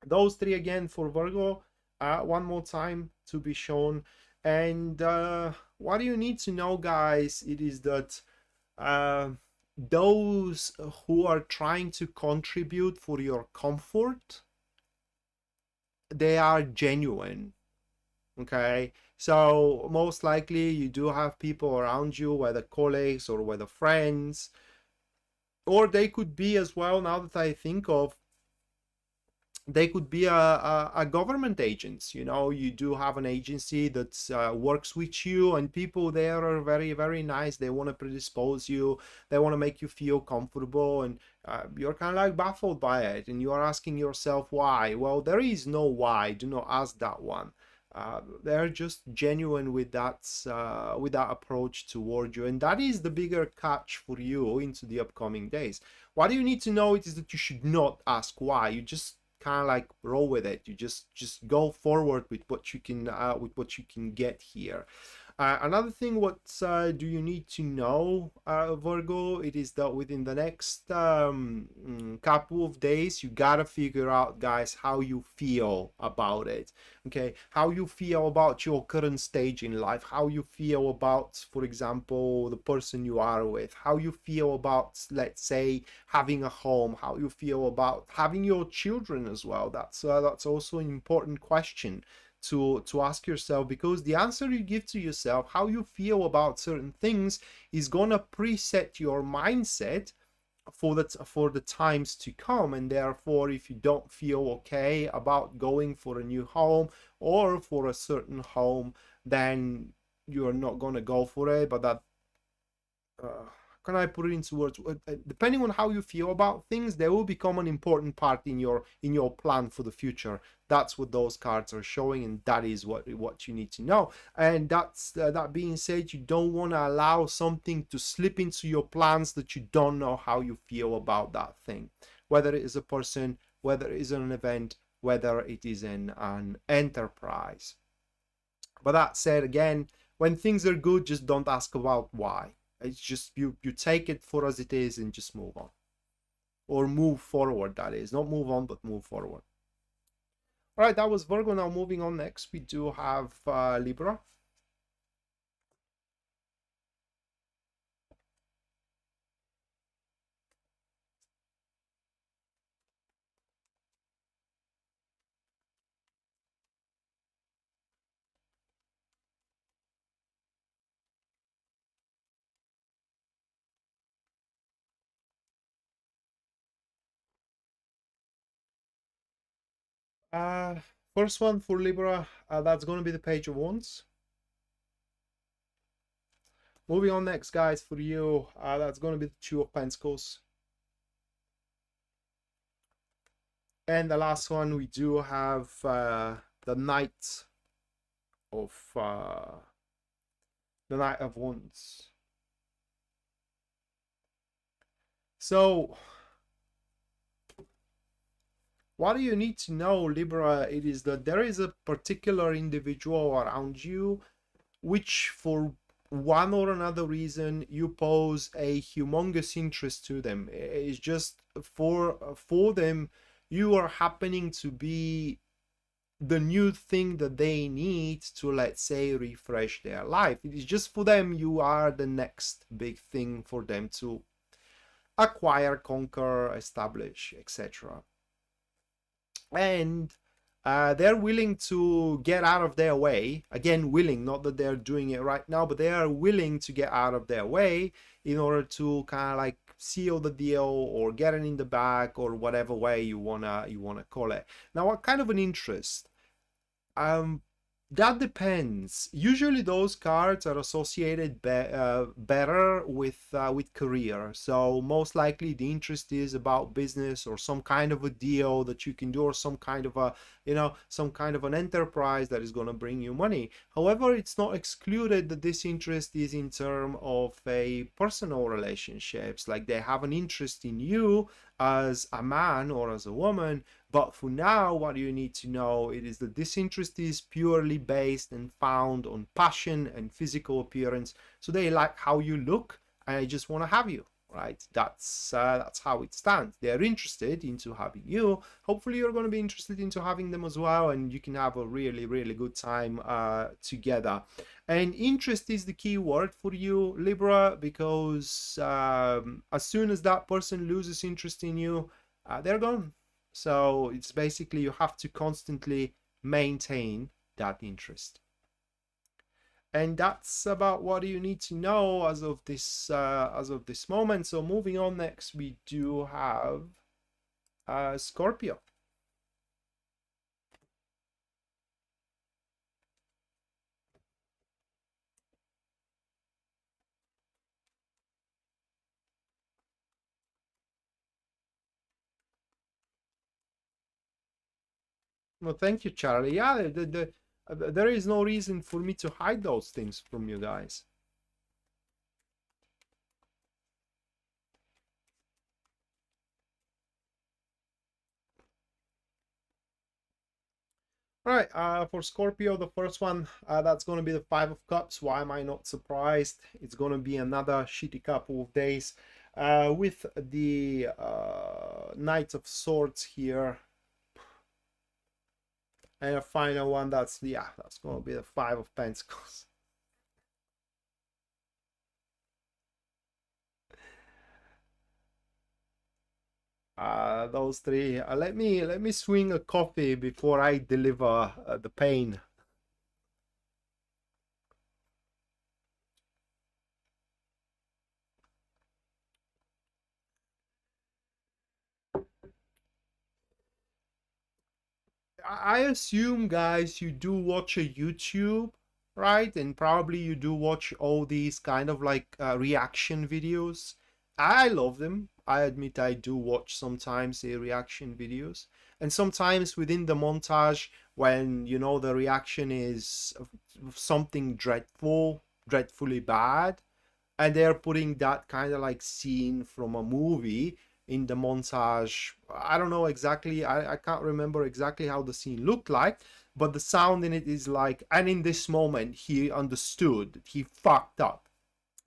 those three again for Virgo, one more time to be shown. And what you need to know, guys, it is that those who are trying to contribute for your comfort, they are genuine. Okay, so most likely you do have people around you, whether colleagues or whether friends, or they could be as well, now that I think of, they could be a government agents. You know, you do have an agency that works with you, and people there are very, very nice. They want to predispose you, they want to make you feel comfortable, and you're kind of like baffled by it, and you are asking yourself why. Well, there is no why. Do not ask that one. They're just genuine with that approach toward you, and that is the bigger catch for you into the upcoming days. What you need to know is that you should not ask why. You just kind of like roll with it. You just go forward with what you can get here. Another thing, what do you need to know, Virgo? It is that within the next couple of days, you gotta figure out, guys, how you feel about it. Okay, how you feel about your current stage in life, how you feel about, for example, the person you are with, how you feel about, let's say, having a home, how you feel about having your children as well. That's also an important question to ask yourself, because the answer you give to yourself, how you feel about certain things, is gonna preset your mindset for the times to come. And therefore, if you don't feel okay about going for a new home or for a certain home, then you're not gonna go for it. But that can I put it into words? Depending on how you feel about things, they will become an important part in your plan for the future. That's what those cards are showing, and that is what you need to know. And that's that being said, you don't want to allow something to slip into your plans that you don't know how you feel about that thing, whether it is a person, whether it is an event, whether it is an enterprise. But that said, again, when things are good, just don't ask about why. It's just you take it for as it is and just move on, or move forward. That is, not move on, but move forward. All right, that was Virgo. Now moving on, next we do have Libra. uh First one for Libra, that's going to be the Page of Wands. Moving on next, guys, for you, that's going to be the Two of Pentacles. And the last one, we do have the Knight of Wands. So what do you need to know, Libra? It is that there is a particular individual around you which, for one or another reason, you pose a humongous interest to them. It's just for them, you are happening to be the new thing that they need to, let's say, refresh their life. It is just for them, you are the next big thing for them to acquire, conquer, establish, etc. And they're willing to get out of their way. Again, willing, not that they're doing it right now, but they are willing to get out of their way in order to kind of like seal the deal or get it in the bag, or whatever way you wanna call it. Now, what kind of an interest? That depends. Usually those cards are associated better with career. So most likely the interest is about business or some kind of a deal that you can do, or some kind of a, some kind of an enterprise that is going to bring you money. However, it's not excluded that this interest is in terms of a personal relationships, like they have an interest in you as a man or as a woman. But for now, what you need to know, it is that this interest is purely based and found on passion and physical appearance. So they like how you look, and I just want to have you, right? That's how it stands. They're interested into having you. Hopefully you're going to be interested into having them as well, and you can have a really, really good time together. And interest is the key word for you, Libra, because as soon as that person loses interest in you, they're gone. So it's basically you have to constantly maintain that interest. And that's about what you need to know as of this moment. So moving on, next we do have Scorpio. Well, thank you, Charlie. Yeah, there is no reason for me to hide those things from you guys. All right, for Scorpio, the first one, that's going to be the Five of Cups. Why am I not surprised? It's going to be another shitty couple of days with the Knight of Swords here. And a final one, that's going to be the Five of Pentacles. Those three. Let me swing a coffee before I deliver the pain. I assume, guys, you do watch a YouTube, right? And probably you do watch all these kind of like reaction videos. I love them. I admit I do watch sometimes the reaction videos. And sometimes within the montage, when you know the reaction is something dreadful, dreadfully bad, and they're putting that kind of like scene from a movie in the montage. I don't know exactly, I can't remember exactly how the scene looked like, but the sound in it is like, and in this moment he understood, he fucked up.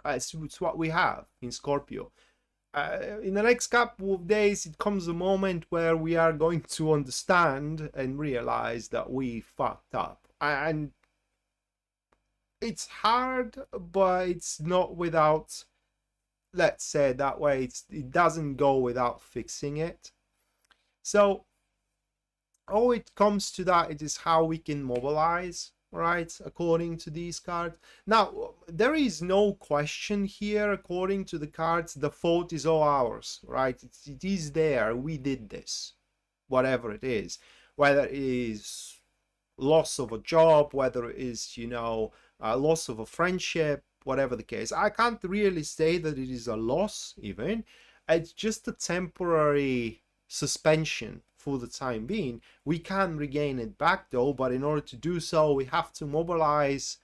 It's what we have in Scorpio. In the next couple of days it comes a moment where we are going to understand and realize that we fucked up, and it's hard, but it's not without, let's say it that way, it doesn't go without fixing it. So all it comes to that, it is how we can mobilize, right, according to these cards. Now there is no question here, according to the cards, the fault is all ours, right? It is there, we did this, whatever it is, whether it is loss of a job, whether it is, you know, loss of a friendship, whatever the case. I can't really say that it is a loss even. It's just a temporary suspension for the time being. We can regain it back though, but in order to do so, we have to mobilize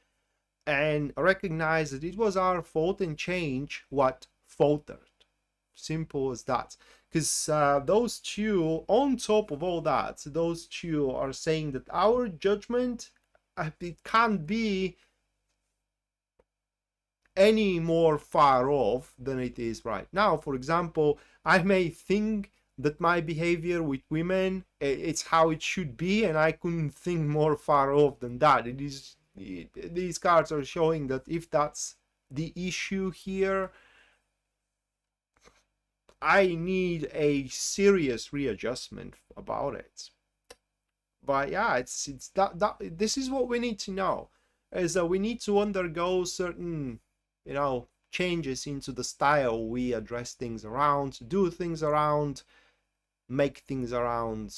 and recognize that it was our fault and change what faltered. Simple as that. Because those two, on top of all that, those two are saying that our judgment, it can't be any more far off than it is right now. For example, I may think that my behavior with women, it's how it should be, and I couldn't think more far off than that. These cards are showing that if that's the issue here, I need a serious readjustment about it. But yeah, it's that this is what we need to know, is that we need to undergo certain, you know, changes into the style we address things around, do things around, make things around,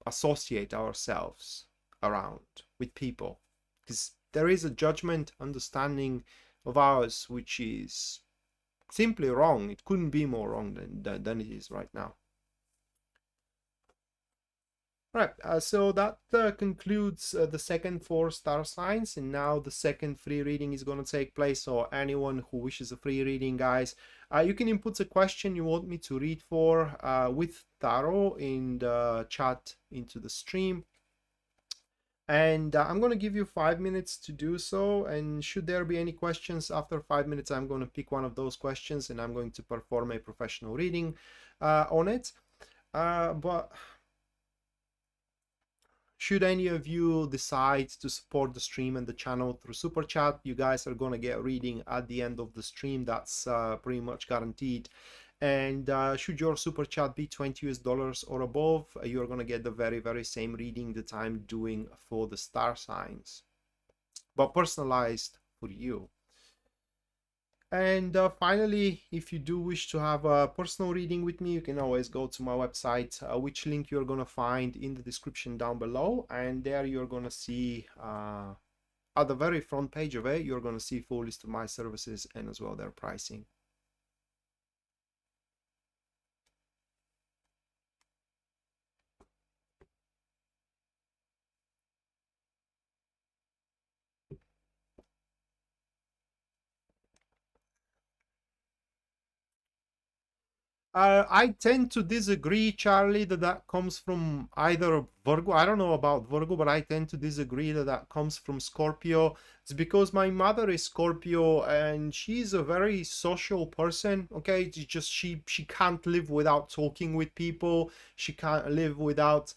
associate ourselves around with people, because there is a judgment understanding of ours which is simply wrong. It couldn't be more wrong than it is right now. Right, so that concludes the second 4 star signs, and now the second free reading is going to take place. So anyone who wishes a free reading, guys, you can input a question you want me to read for with tarot in the chat into the stream, and I'm going to give you 5 minutes to do so. And should there be any questions after 5 minutes, I'm going to pick one of those questions and I'm going to perform a professional reading on it. But should any of you decide to support the stream and the channel through super chat, you guys are gonna get a reading at the end of the stream. That's pretty much guaranteed. And should your super chat be $20 or above, you're gonna get the very same reading that I'm doing for the star signs, but personalized for you. And finally, if you do wish to have a personal reading with me, you can always go to my website, which link you're going to find in the description down below. And there you're going to see, at the very front page of it, you're going to see full list of my services and as well their pricing. I tend to disagree, Charlie, that that comes from either Virgo. I don't know about Virgo, but I tend to disagree that that comes from Scorpio. It's because my mother is Scorpio and she's a very social person. Okay, it's just she can't live without talking with people. She can't live without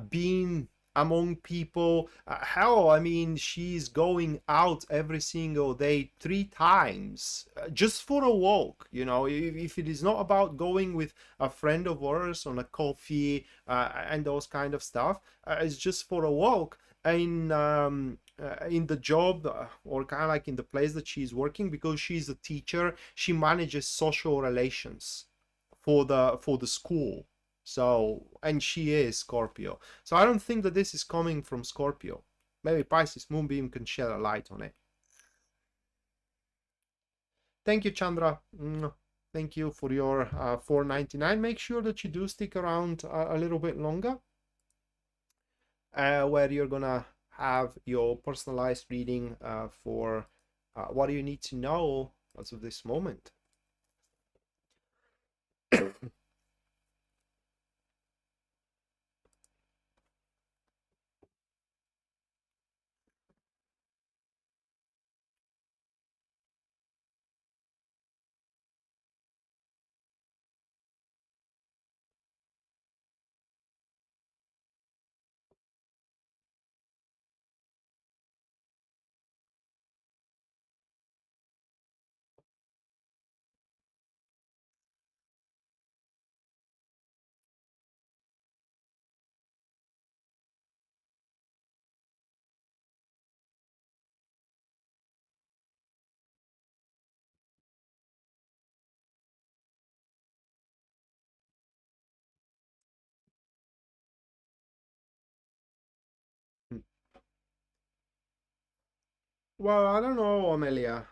being among people. Hell, I mean, she's going out every single day 3 times just for a walk. You know, if it is not about going with a friend of ours on a coffee and those kind of stuff, it's just for a walk. In the job or kind of like in the place that she's working, because she's a teacher, she manages social relations for the school. So, and she is Scorpio. So I don't think that this is coming from Scorpio. Maybe Pisces Moonbeam can shed a light on it. Thank you, Chandra. Thank you for your $4.99. Make sure that you do stick around a little bit longer, where you're gonna have your personalized reading for what do you need to know as of this moment. Well, I don't know, Amelia.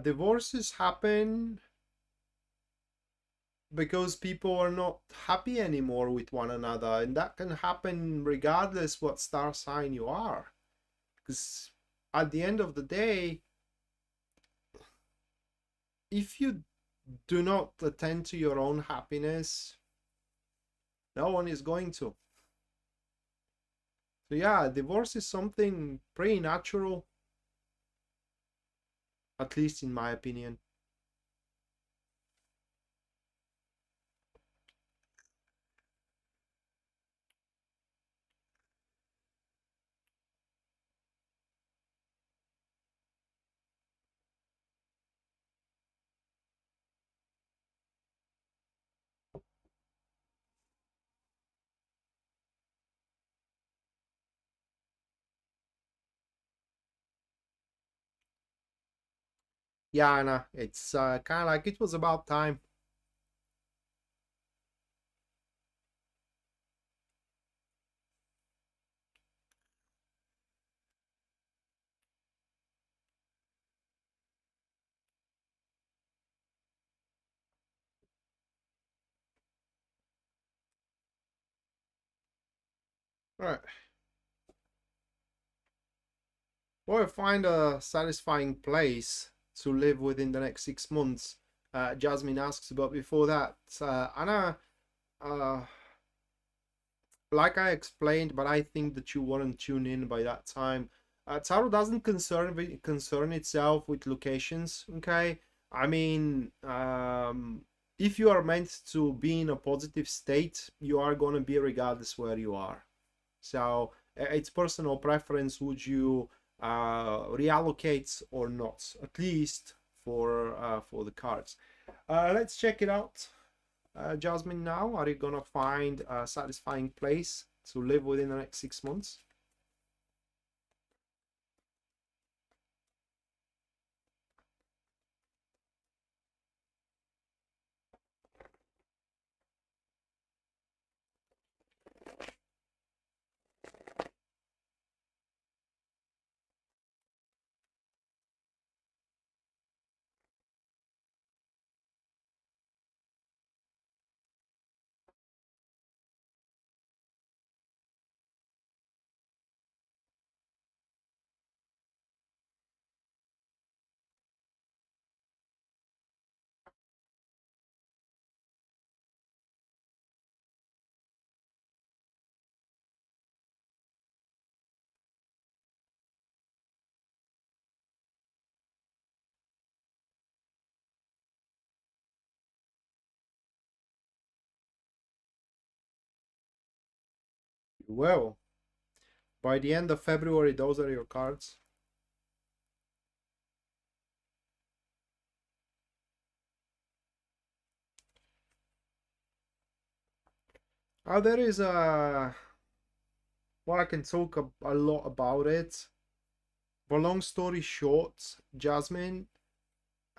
Divorces happen because people are not happy anymore with one another, and that can happen regardless what star sign you are. Because at the end of the day, if you do not attend to your own happiness, no one is going to. So yeah, divorce is something pretty natural, at least in my opinion. Yeah, Anna, it's kind of like it was about time. All right. Or find a satisfying place to live within the next 6 months. Jasmine asks, but before that, Anna, uh, like I explained, but I think that you weren't tuned in by that time. Tarot doesn't concern itself with locations. Okay, I mean, if you are meant to be in a positive state, you are gonna be regardless where you are. So it's personal preference. Would you reallocate or not? At least for the cards. Let's check it out. Jasmine, now are you gonna find a satisfying place to live within the next 6 months? Well, by the end of February, those are your cards. There is a well, I can talk a lot about it. But long story short, Jasmine,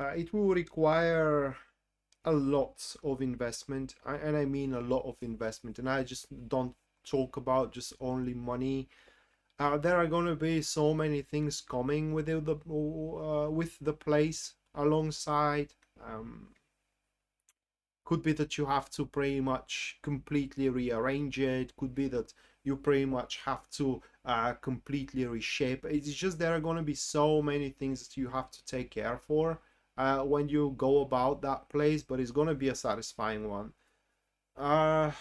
it will require a lot of investment, and I mean a lot of investment, and I just don't talk about just only money. There are going to be so many things coming with the place alongside. Could be that you have to pretty much completely rearrange it. Could be that you pretty much have to completely reshape. It's just there are going to be so many things that you have to take care for when you go about that place, but it's going to be a satisfying one. I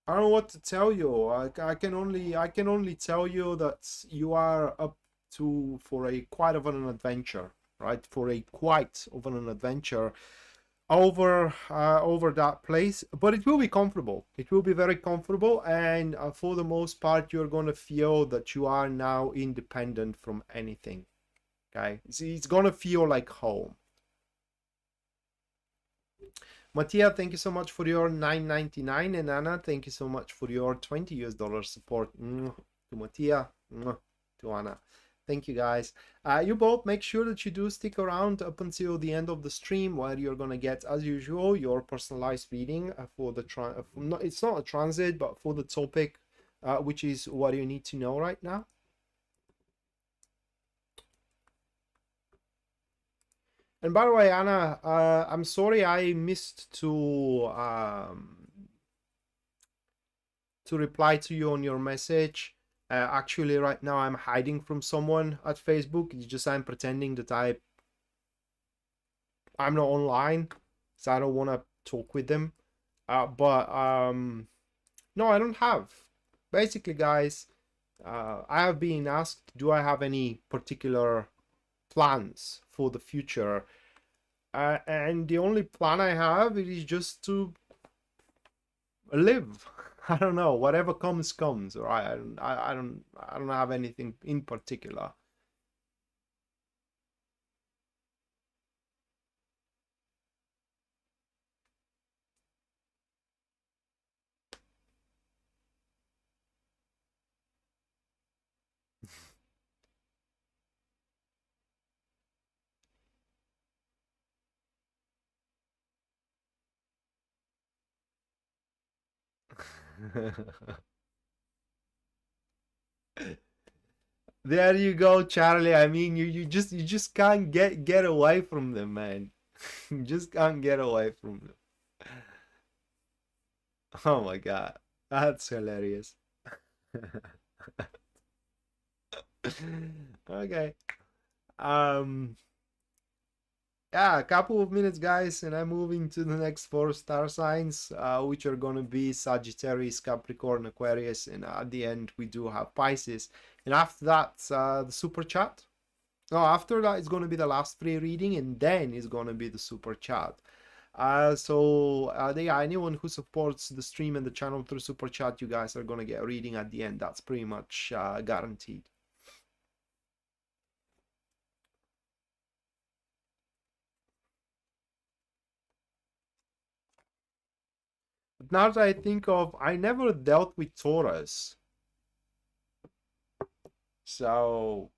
don't know what to tell you. I can only tell you that you are up to for a quite of an adventure, right? For a quite of an adventure over that place, but it will be comfortable. It will be very comfortable, and for the most part, you're gonna feel that you are now independent from anything. Okay, it's gonna feel like home. Mattia, thank you so much for your $9.99, and Anna, thank you so much for your $20 support. To Mattia, to Anna. Thank you, guys. You both make sure that you do stick around up until the end of the stream, where you're gonna get, as usual, your personalized reading for the it's not a transit, but for the topic, which is what you need to know right now. And by the way, Anna, I'm sorry I missed to reply to you on your message. Actually, right now I'm hiding from someone at Facebook. It's just I'm pretending that I'm not online, so I don't want to talk with them. But no, I don't have. Basically, guys, I have been asked, do I have any particular plans for the future? And the only plan I have is just to live. I don't know. Whatever comes, comes. Right? I don't have anything in particular. There you go, Charlie. I mean, you just can't get away from them, man. You just can't get away from them. Oh my god, that's hilarious. Okay. Yeah, a couple of minutes, guys, and I'm moving to the next four star signs, which are gonna be Sagittarius, Capricorn, Aquarius, and at the end we do have Pisces. And after that, the super chat. No, after that it's gonna be the last free reading, and then it's gonna be the super chat. Yeah, anyone who supports the stream and the channel through super chat, you guys are gonna get a reading at the end. That's pretty much guaranteed. But now that I think of, I never dealt with Taurus, so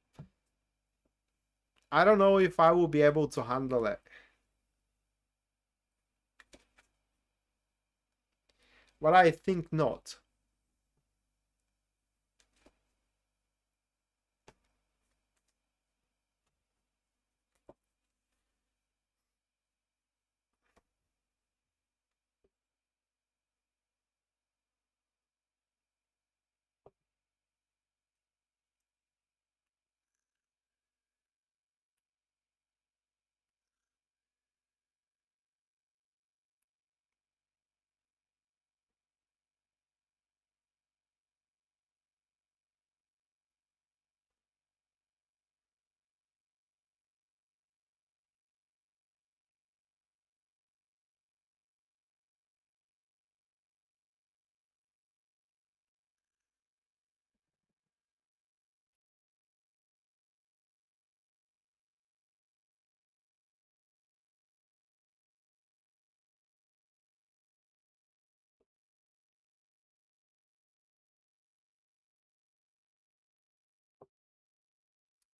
I don't know if I will be able to handle it. But I think not.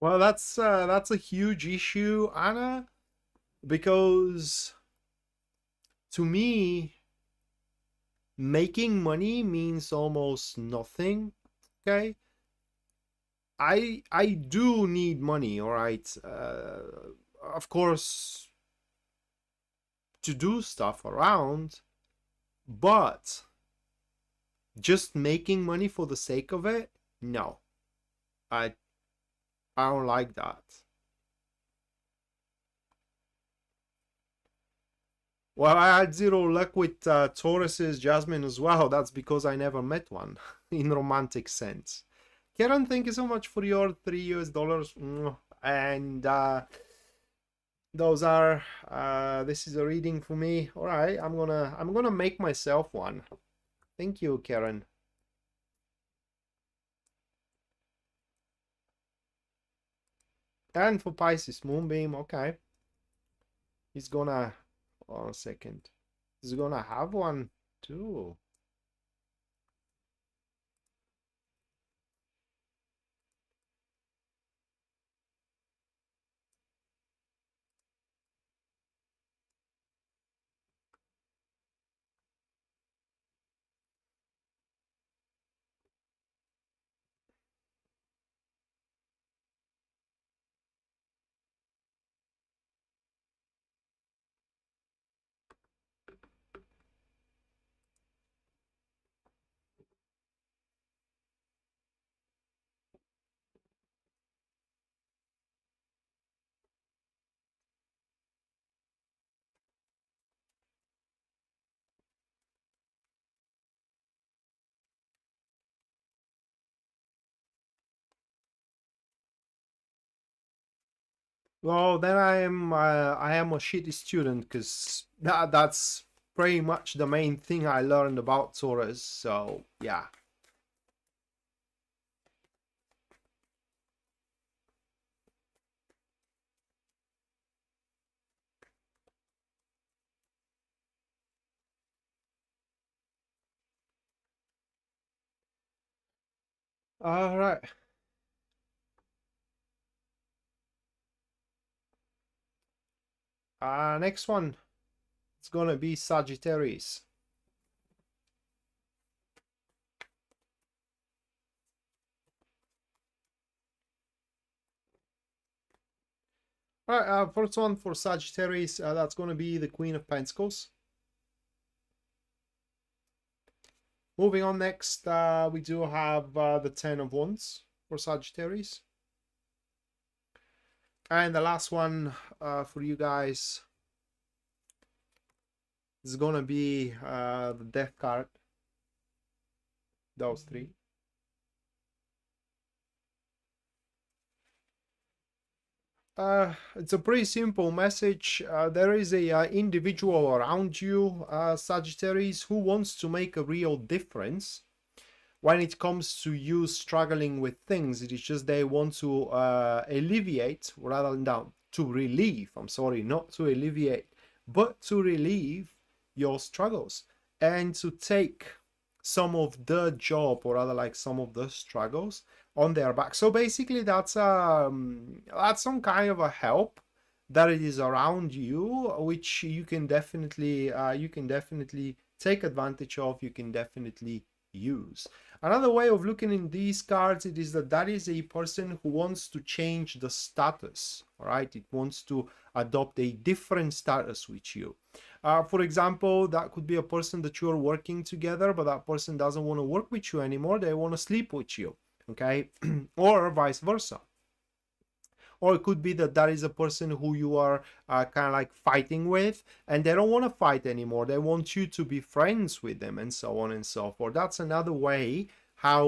Well, that's a huge issue, Anna. because to me, making money means almost nothing. Okay, I do need money, all right, of course, to do stuff around, but just making money for the sake of it, no, I I don't like that. Well, I had zero luck with Taurus's Jasmine as well. That's because I never met one in romantic sense. Karen, thank you so much for your $3 US. And those are this is a reading for me. All right, I'm gonna make myself one. Thank you, Karen. And for Pisces, Moonbeam, okay. He's gonna, hold on a second. He's gonna have one too. Well, then I am a shitty student because that's pretty much the main thing I learned about Taurus. So yeah. All right. Next one. It's gonna be Sagittarius. All right. First one for Sagittarius. That's gonna be the Queen of Pentacles. Moving on next, we do have the Ten of Wands for Sagittarius. And the last one for you guys is gonna be the Death card. Those three. It's a pretty simple message. There is a individual around you, Sagittarius, who wants to make a real difference when it comes to you struggling with things. It is just they want to alleviate rather than to relieve. I'm sorry, not to alleviate, but to relieve your struggles and to take some of the job, or rather like some of the struggles, on their back. So basically that's some kind of a help that it is around you, which you can definitely take advantage of, you can definitely use. Another way of looking in these cards, it is that is a person who wants to change the status. All right, it wants to adopt a different status with you. For example, that could be a person that you're working together, but that person doesn't want to work with you anymore. They want to sleep with you. Okay, or vice versa. Or it could be that is a person who you are kind of like fighting with, and they don't want to fight anymore. They want you to be friends with them, and so on and so forth. That's another way how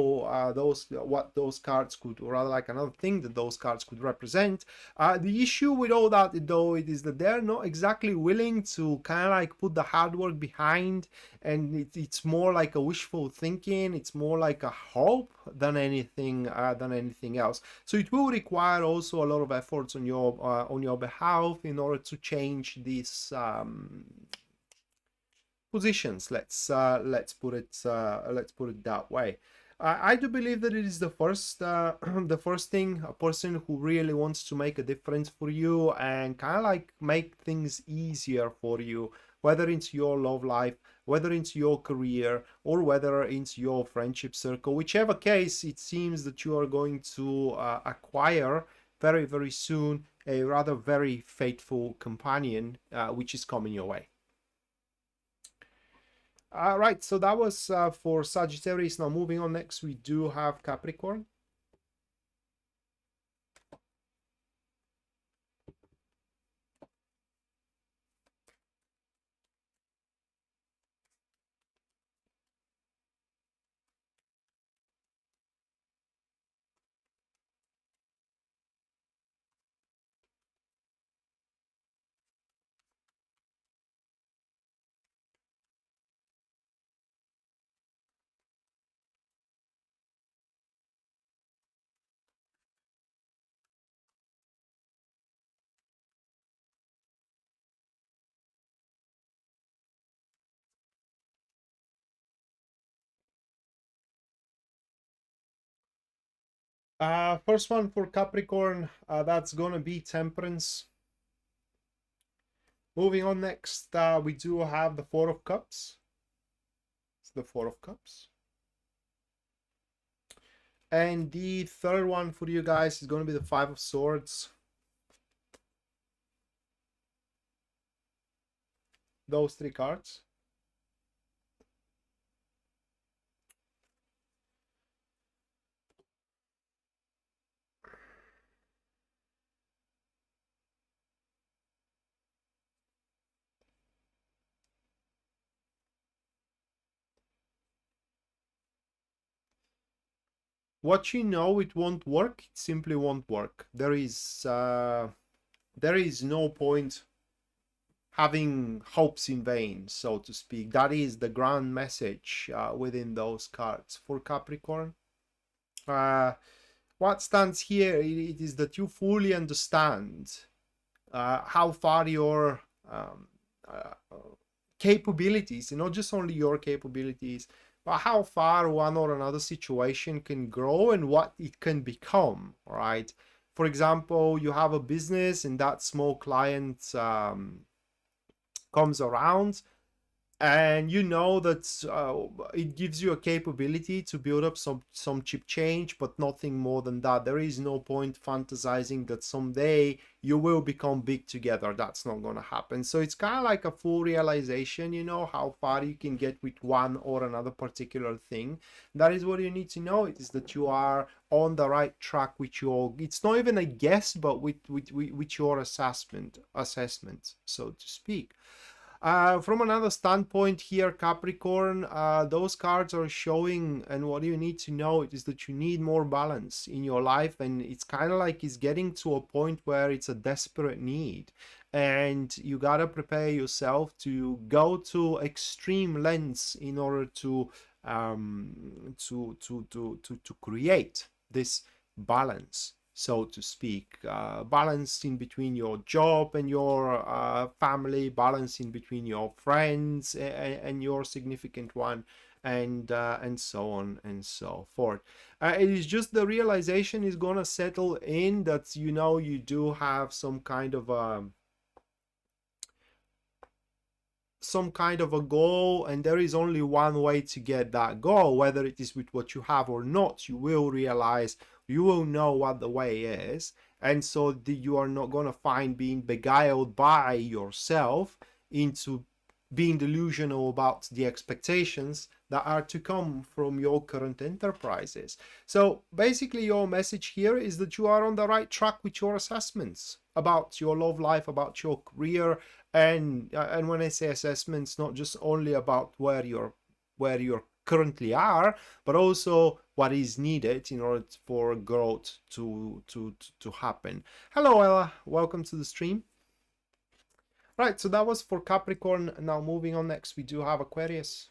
what those cards could, or rather like another thing that those cards could represent. The issue with all that, though, it is that they're not exactly willing to kind of like put the hard work behind, and it's more like a wishful thinking. It's more like a hope than anything else. So it will require also a lot of efforts on your behalf in order to change these positions. Let's put it that way. I do believe that it is the first the first thing, a person who really wants to make a difference for you and kind of like make things easier for you, whether it's your love life, whether it's your career, or whether it's your friendship circle. Whichever case, it seems that you are going to acquire very, very soon a rather very faithful companion, which is coming your way. All right, so that was for Sagittarius. Now moving on, next we do have Capricorn. First one for Capricorn, that's gonna be Temperance. Moving on, next we do have the Four of Cups. It's the Four of Cups. And the third one for you guys is gonna be the Five of Swords. Those three cards. What you know, it won't work. It simply won't work. There is no point having hopes in vain, so to speak. That is the grand message within those cards for Capricorn. What stands here, it is that you fully understand how far your capabilities, not just only your capabilities, but how far one or another situation can grow and what it can become, right? For example, you have a business and that small client comes around, and you know that it gives you a capability to build up some cheap change, but nothing more than that. There is no point fantasizing that someday you will become big together. That's not going to happen. So it's kind of like a full realization, how far you can get with one or another particular thing. That is what you need to know. It is that you are on the right track with your, it's not even a guess, but with your assessment, so to speak. From another standpoint here, Capricorn, those cards are showing, and what you need to know is that you need more balance in your life, and it's kind of like it's getting to a point where it's a desperate need, and you gotta prepare yourself to go to extreme lengths in order to create this balance, so to speak. Balance in between your job and your family, balance in between your friends and your significant one, and so on and so forth. It is just the realization is gonna settle in that you do have some kind of a goal, and there is only one way to get that goal, whether it is with what you have or not. You will realize, you will know what the way is, and so you are not going to find being beguiled by yourself into being delusional about the expectations that are to come from your current enterprises. So basically your message here is that you are on the right track with your assessments about your love life, about your career, and when I say assessments, not just only about where you're currently are, but also what is needed in order for growth to happen. Hello, Ella, welcome to the stream. Right, so that was for Capricorn. Now moving on, next we do have Aquarius.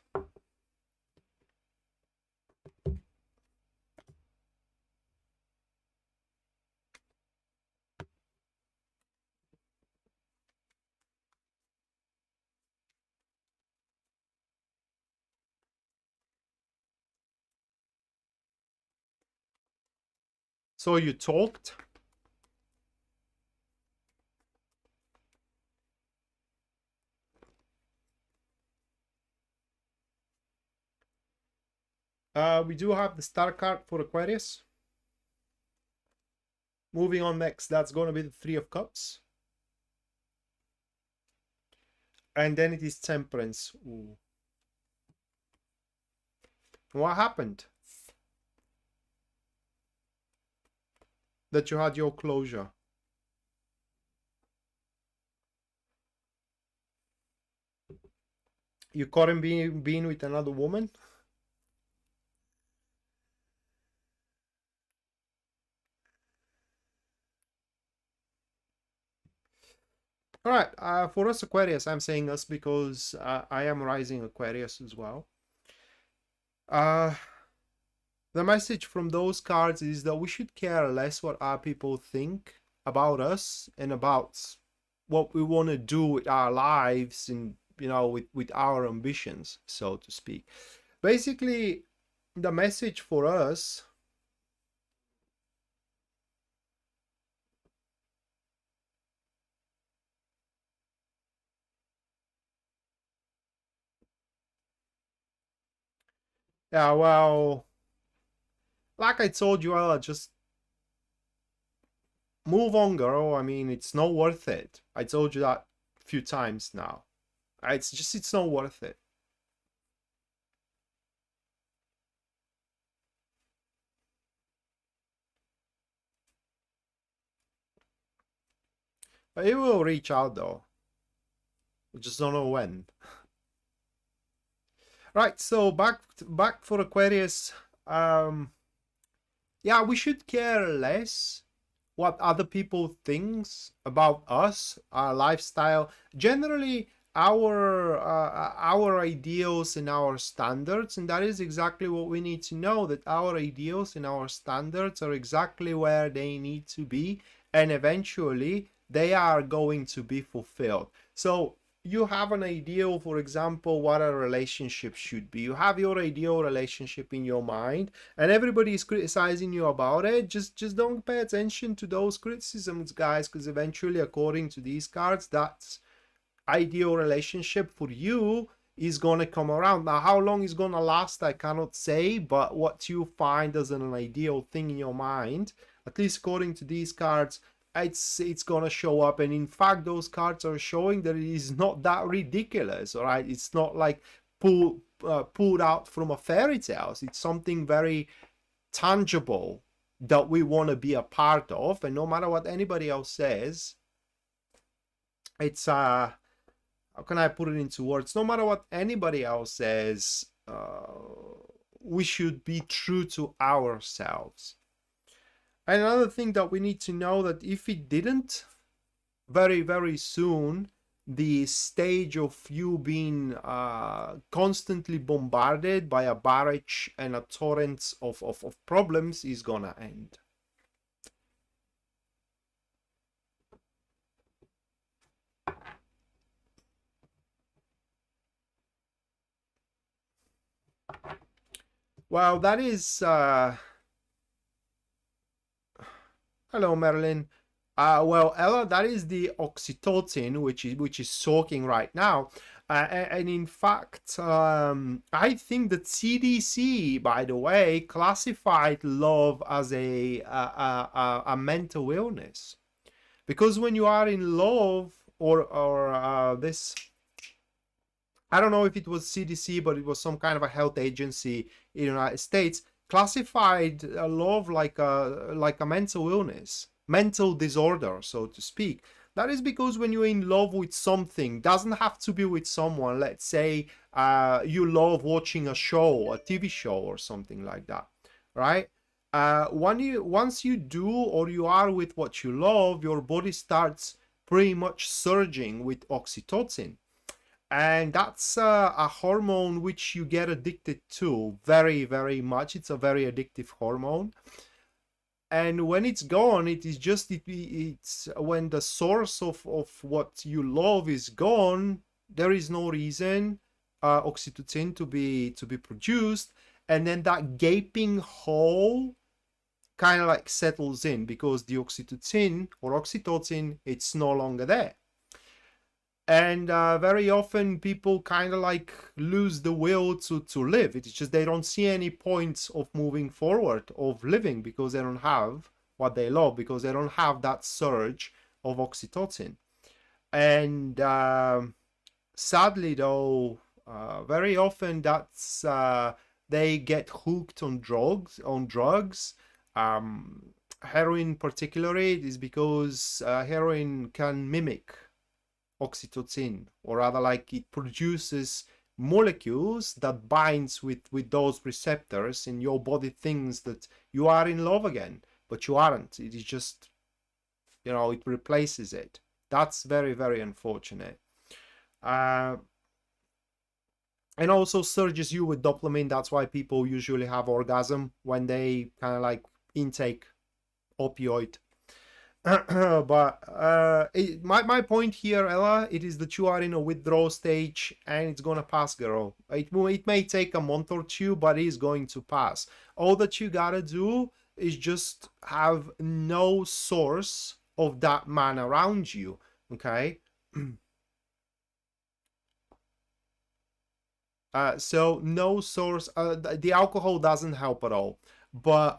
So you talked. We do have the star card for Aquarius. Moving on next, that's going to be the Three of Cups. And then it is Temperance. Ooh. What happened? That you had your closure. You caught him being with another woman? All right, for us Aquarius, I'm saying us because I am rising Aquarius as well. The message from those cards is that we should care less what our people think about us and about what we want to do with our lives and, you know, with our ambitions, so to speak. Basically, the message for us yeah, well, like I told you, Ella, just move on, girl. I mean, it's not worth it. I told you that a few times now. It's not worth it. But it will reach out though. We just don't know when. Right, so back for Aquarius. Yeah, we should care less what other people thinks about us, our lifestyle. Generally, our ideals and our standards, and that is exactly what we need to know, that our ideals and our standards are exactly where they need to be, and eventually they are going to be fulfilled. So you have an ideal, for example, what a relationship should be. You have your ideal relationship in your mind, and everybody is criticizing you about it. Just don't pay attention to those criticisms, guys, because eventually, according to these cards, that's ideal relationship for you is gonna come around. Now, how long is gonna last, I cannot say, but what you find as an ideal thing in your mind, at least according to these cards, it's gonna show up. And in fact, those cards are showing that it is not that ridiculous. All right, it's not like pulled out from a fairy tale. It's something very tangible that we want to be a part of, and no matter what anybody else says, it's how can I put it into words? No matter what anybody else says, we should be true to ourselves. And another thing that we need to know, that if it didn't, very, very soon, the stage of you being constantly bombarded by a barrage and a torrent of problems is gonna end. Well, that is... Hello, Marilyn. Well, Ella, that is the oxytocin, which is soaking right now. And in fact, I think that CDC, by the way, classified love as a mental illness, because when you are in love, or this, I don't know if it was CDC, but it was some kind of a health agency in the United States, classified love like a mental illness, mental disorder, so to speak. That is because when you're in love with something, doesn't have to be with someone. Let's say you love watching a show, a TV show or something like that, right? Once you do, or you are with what you love, your body starts pretty much surging with oxytocin. And that's a hormone which you get addicted to very, very much. It's a very addictive hormone. And when it's gone, it is just, it's when the source of what you love is gone, there is no reason oxytocin to be produced. And then that gaping hole kind of like settles in, because the oxytocin, it's no longer there. And very often people kind of like lose the will to live. It's just they don't see any points of moving forward, of living, because they don't have what they love, because they don't have that surge of oxytocin. And sadly though, very often that's they get hooked on drugs. Heroin particularly is because heroin can mimic oxytocin, or rather like it produces molecules that binds with those receptors, and your body thinks that you are in love again, but you aren't. It is just, you know, it replaces it. That's very, very unfortunate. And also surges you with dopamine. That's why people usually have orgasm when they kind of like intake opioid. But my point here, Ella, it is that you are in a withdrawal stage, and it's gonna pass, girl. It may take a month or two, but it is going to pass. All that you gotta do is just have no source of that man around you, okay? So no source. The alcohol doesn't help at all, but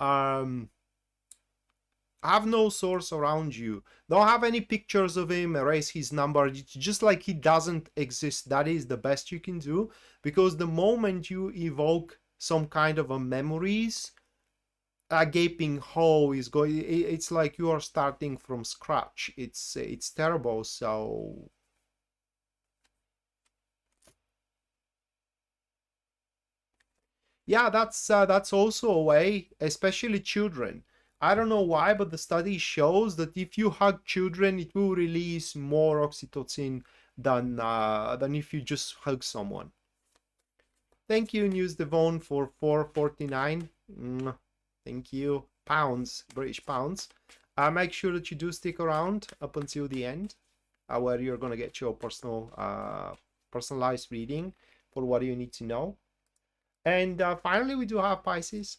have no source around you. Don't have any pictures of him, erase his number, just like he doesn't exist. That is the best you can do, because the moment you evoke some kind of a memories, a gaping hole is going, it's like you are starting from scratch. It's terrible. So yeah, that's also a way, especially children. I don't know why, but the study shows that if you hug children, it will release more oxytocin than if you just hug someone. Thank you, News Devon, for 4.49. Thank you. Pounds, British pounds. Make sure that you do stick around up until the end, where you're gonna get your personalized reading for what you need to know. And finally, we do have Pisces.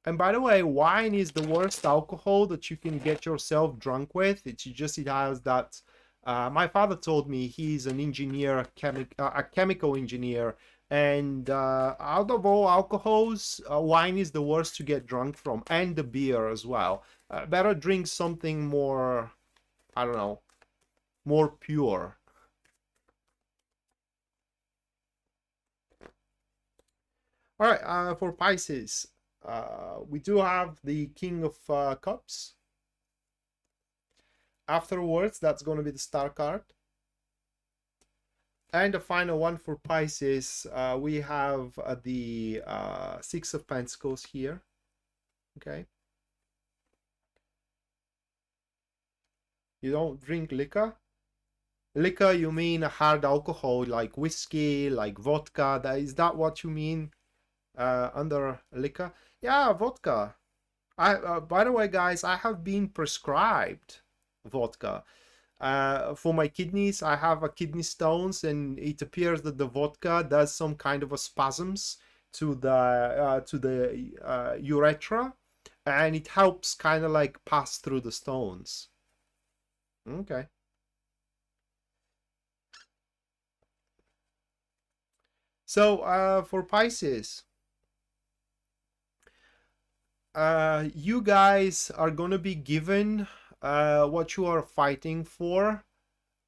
And by the way, wine is the worst alcohol that you can get yourself drunk with. It has that. My father told me he's an engineer, a chemical engineer, and out of all alcohols, wine is the worst to get drunk from, and the beer as well. Better drink something more, I don't know, more pure. All right, for Pisces. We do have the King of Cups. Afterwards, that's going to be the Star card. And the final one for Pisces, we have the Six of Pentacles here. Okay. You don't drink liquor? Liquor, you mean a hard alcohol like whiskey, like vodka? Is that what you mean under liquor? Yeah, vodka. By the way, guys, I have been prescribed vodka. For my kidneys, I have a kidney stones, and it appears that the vodka does some kind of a spasms to the urethra, and it helps kind of like pass through the stones. Okay. So for Pisces, you guys are gonna be given what you are fighting for,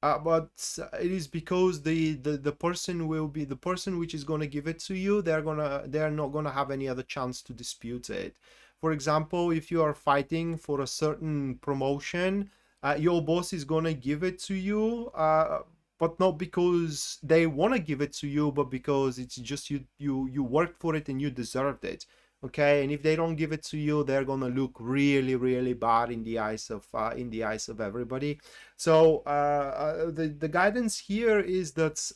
but it is because the person will be the person which is gonna give it to you. They're not gonna have any other chance to dispute it. For example, if you are fighting for a certain promotion, your boss is gonna give it to you, but not because they want to give it to you, but because it's just you worked for it and you deserved it. Okay, and if they don't give it to you, they're gonna look really, really bad in the eyes of everybody. So the guidance here is that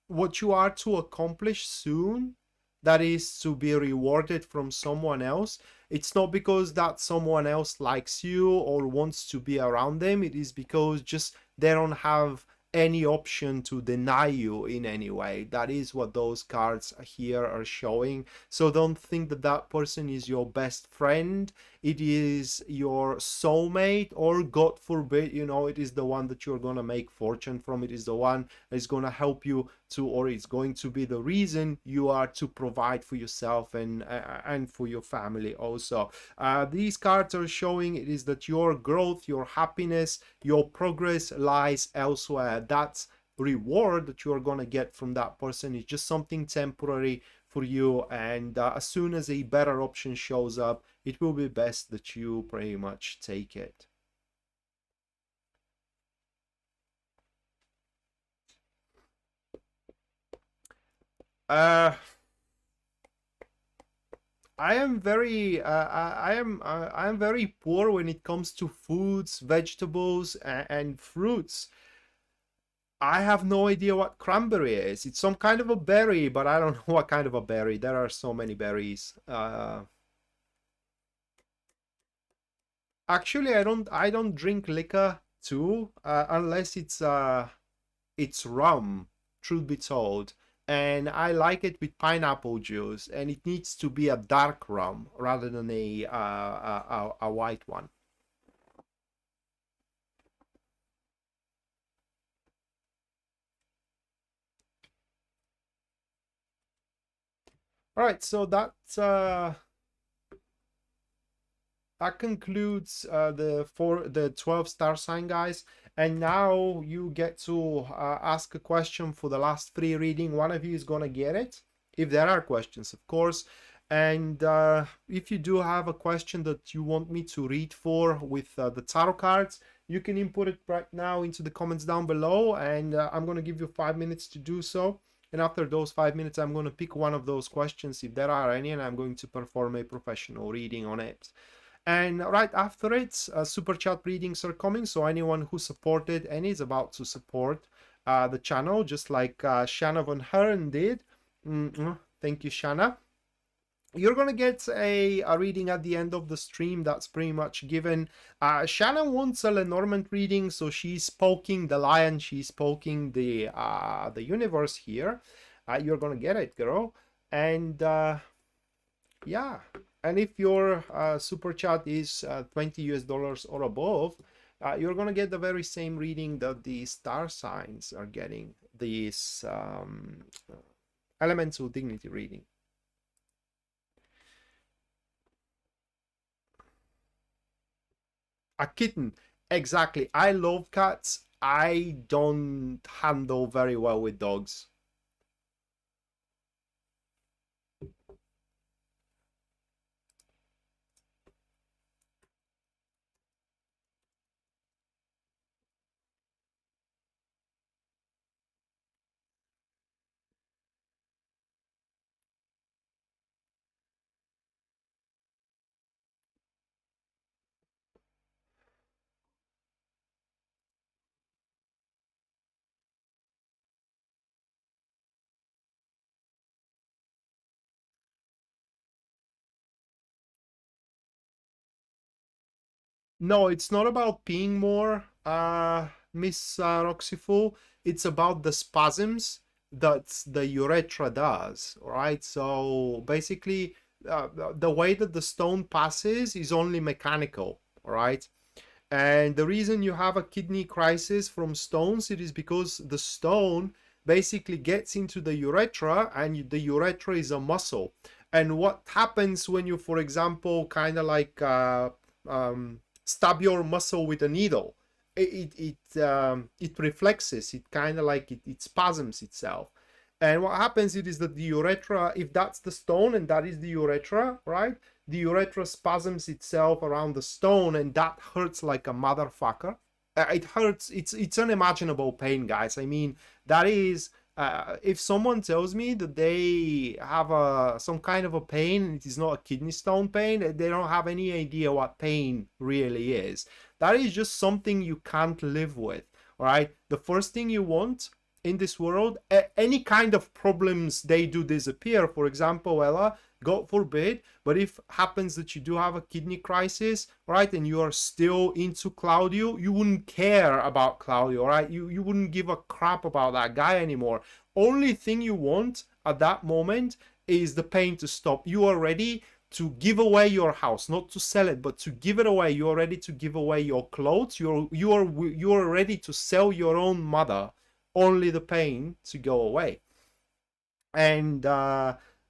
what you are to accomplish soon, that is to be rewarded from someone else. It's not because that someone else likes you or wants to be around them. It is because just they don't have any option to deny you in any way. That is what those cards here are showing. So don't think that that person is your best friend. It is your soulmate, or God forbid, you know, it is the one that you're going to make fortune from. It is the one that is going to help you to, or it's going to be the reason you are to provide for yourself and for your family also. These cards are showing it is that your growth, your happiness, your progress lies elsewhere. That reward that you're going to get from that person is just something temporary for you, and as soon as a better option shows up, it will be best that you pretty much take it. I am very I am very poor when it comes to foods, vegetables, and fruits. I have no idea what cranberry is. It's some kind of a berry, but I don't know what kind of a berry. There are so many berries. Actually, I don't drink liquor too, unless it's rum, truth be told. And I like it with pineapple juice, and it needs to be a dark rum rather than a white one. All right, so that concludes the 12 star sign, guys. And now you get to ask a question for the last 3 reading. One of you is gonna get it, if there are questions, of course. And if you do have a question that you want me to read for with the tarot cards, you can input it right now into the comments down below, and I'm gonna give you 5 minutes to do so. And after those 5 minutes, I'm going to pick one of those questions, if there are any, and I'm going to perform a professional reading on it. And right after it, super chat readings are coming. So anyone who supported and is about to support the channel, just like Shanna Van Haren did. Thank you, Shanna. You're gonna get a reading at the end of the stream. That's pretty much given. Shanna wants a Lenormand reading, so she's poking the lion, she's poking the universe here. You're gonna get it, girl. And yeah, and if your super chat is $20 or above, you're gonna get the very same reading that the star signs are getting, this elemental dignity reading. A kitten, exactly. I love cats. I don't handle very well with dogs. No, it's not about peeing more, Miss Roxyful. It's about the spasms that the urethra does, right? So basically, the way that the stone passes is only mechanical, right? And the reason you have a kidney crisis from stones, it is because the stone basically gets into the urethra, and the urethra is a muscle. And what happens when you, for example, kind of like stab your muscle with a needle? It reflexes. It kind of like it spasms itself. And what happens it is that the urethra, if that's the stone and that is the urethra, right? The urethra spasms itself around the stone, and that hurts like a motherfucker. It hurts. It's unimaginable pain, guys. I mean, that is, if someone tells me that they have some kind of a pain and it is not a kidney stone pain, they don't have any idea what pain really is. That is just something you can't live with. All right. The first thing you want in this world, any kind of problems, they do disappear. For example, Ella, God forbid, but if happens that you do have a kidney crisis, right, and you are still into Claudio, you wouldn't care about Claudio, right? You wouldn't give a crap about that guy anymore. Only thing you want at that moment is the pain to stop. You are ready to give away your house, not to sell it, but to give it away. You are ready to give away your clothes. You are ready to sell your own mother. Only the pain to go away. And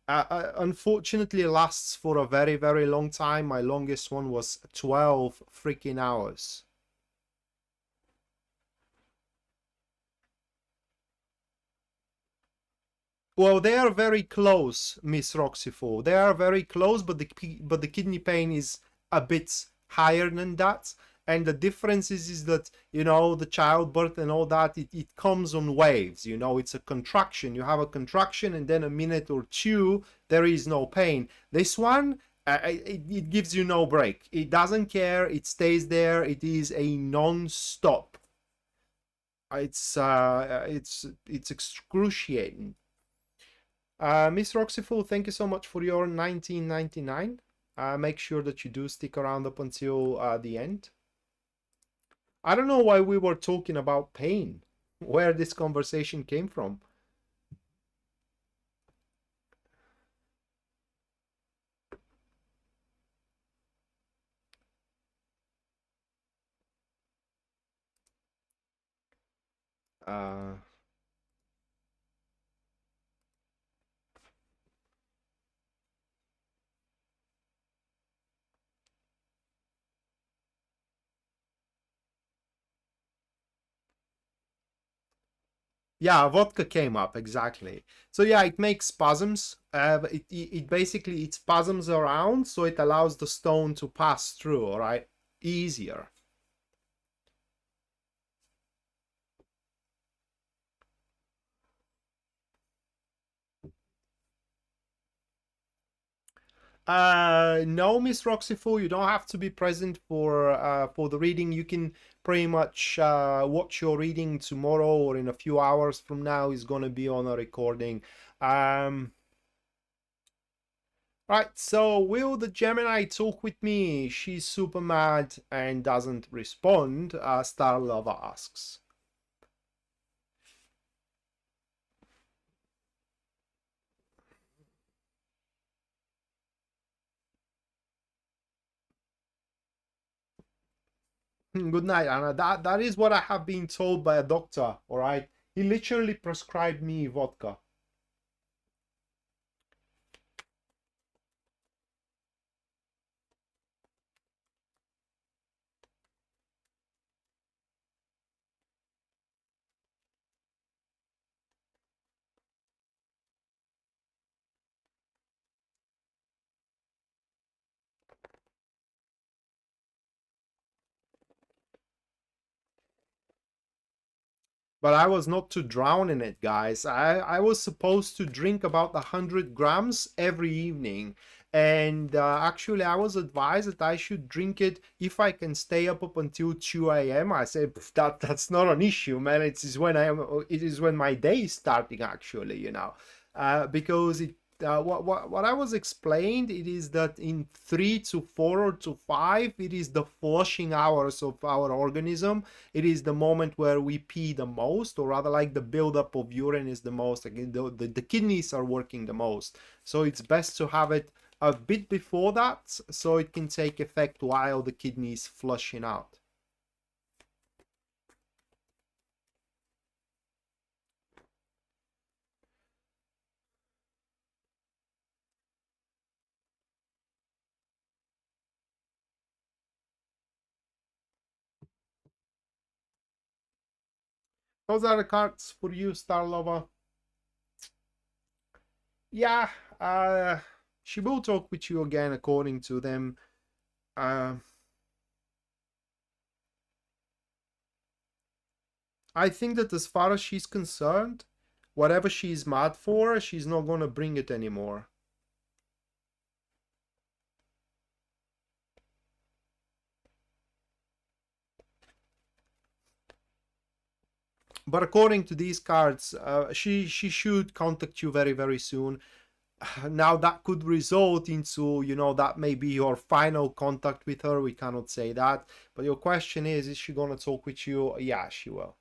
unfortunately, it lasts for a very, very long time. My longest one was 12 freaking hours. Well, they are very close, Miss Roxyful. They are very close, but the kidney pain is a bit higher than that. And the difference is that, you know, the childbirth and all that, it comes on waves. You know, it's a contraction. You have a contraction, and then a minute or two, there is no pain. This one, it gives you no break. It doesn't care. It stays there. It is a non-stop. It's excruciating. Miss Roxyful, thank you so much for your 1999. Make sure that you do stick around up until the end. I don't know why we were talking about pain, where this conversation came from. Uh, yeah, vodka came up, exactly. So yeah, it makes spasms. It basically, it spasms around, so it allows the stone to pass through, all right? Easier. No, Miss Roxyful, you don't have to be present for the reading. You can pretty much watch your reading tomorrow or in a few hours from now. Is gonna be on a recording. Right, so will the Gemini talk with me? She's super mad and doesn't respond, Star Lover asks. Good night, Anna. That is what I have been told by a doctor, all right? He literally prescribed me vodka. But I was not to drown in it, guys. I was supposed to drink about 100 grams every evening. And actually, I was advised that I should drink it if I can stay up until 2 a.m. I said, that's not an issue, man. It is when my day is starting, actually, you know. Because what I was explained, it is that in 3 to 4 or to 5, it is the flushing hours of our organism. It is the moment where we pee the most, or rather like the buildup of urine is the most. Like the kidneys are working the most. So it's best to have it a bit before that, so it can take effect while the kidney is flushing out. Those are the cards for you, Star Lover. Yeah, she will talk with you again according to them. Uh, I think that as far as she's concerned, whatever she's mad for, she's not gonna bring it anymore. But according to these cards, she should contact you very, very soon. Now that could result into, you know, that may be your final contact with her. We cannot say that. But your question is she gonna talk with you? Yeah, she will.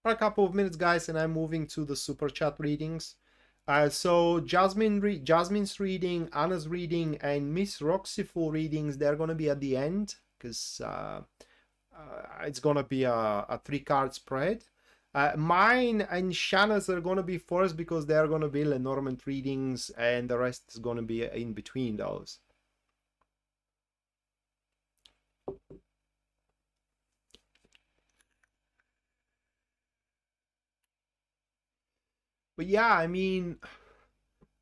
For a couple of minutes, guys, and I'm moving to the super chat readings. So Jasmine's reading, Anna's reading, and Miss Roxyful readings, they're gonna be at the end, because it's gonna be a 3-card spread. Mine and Shanna's are gonna be first because they're gonna be Lenormand readings, and the rest is gonna be in between those. But yeah, I mean,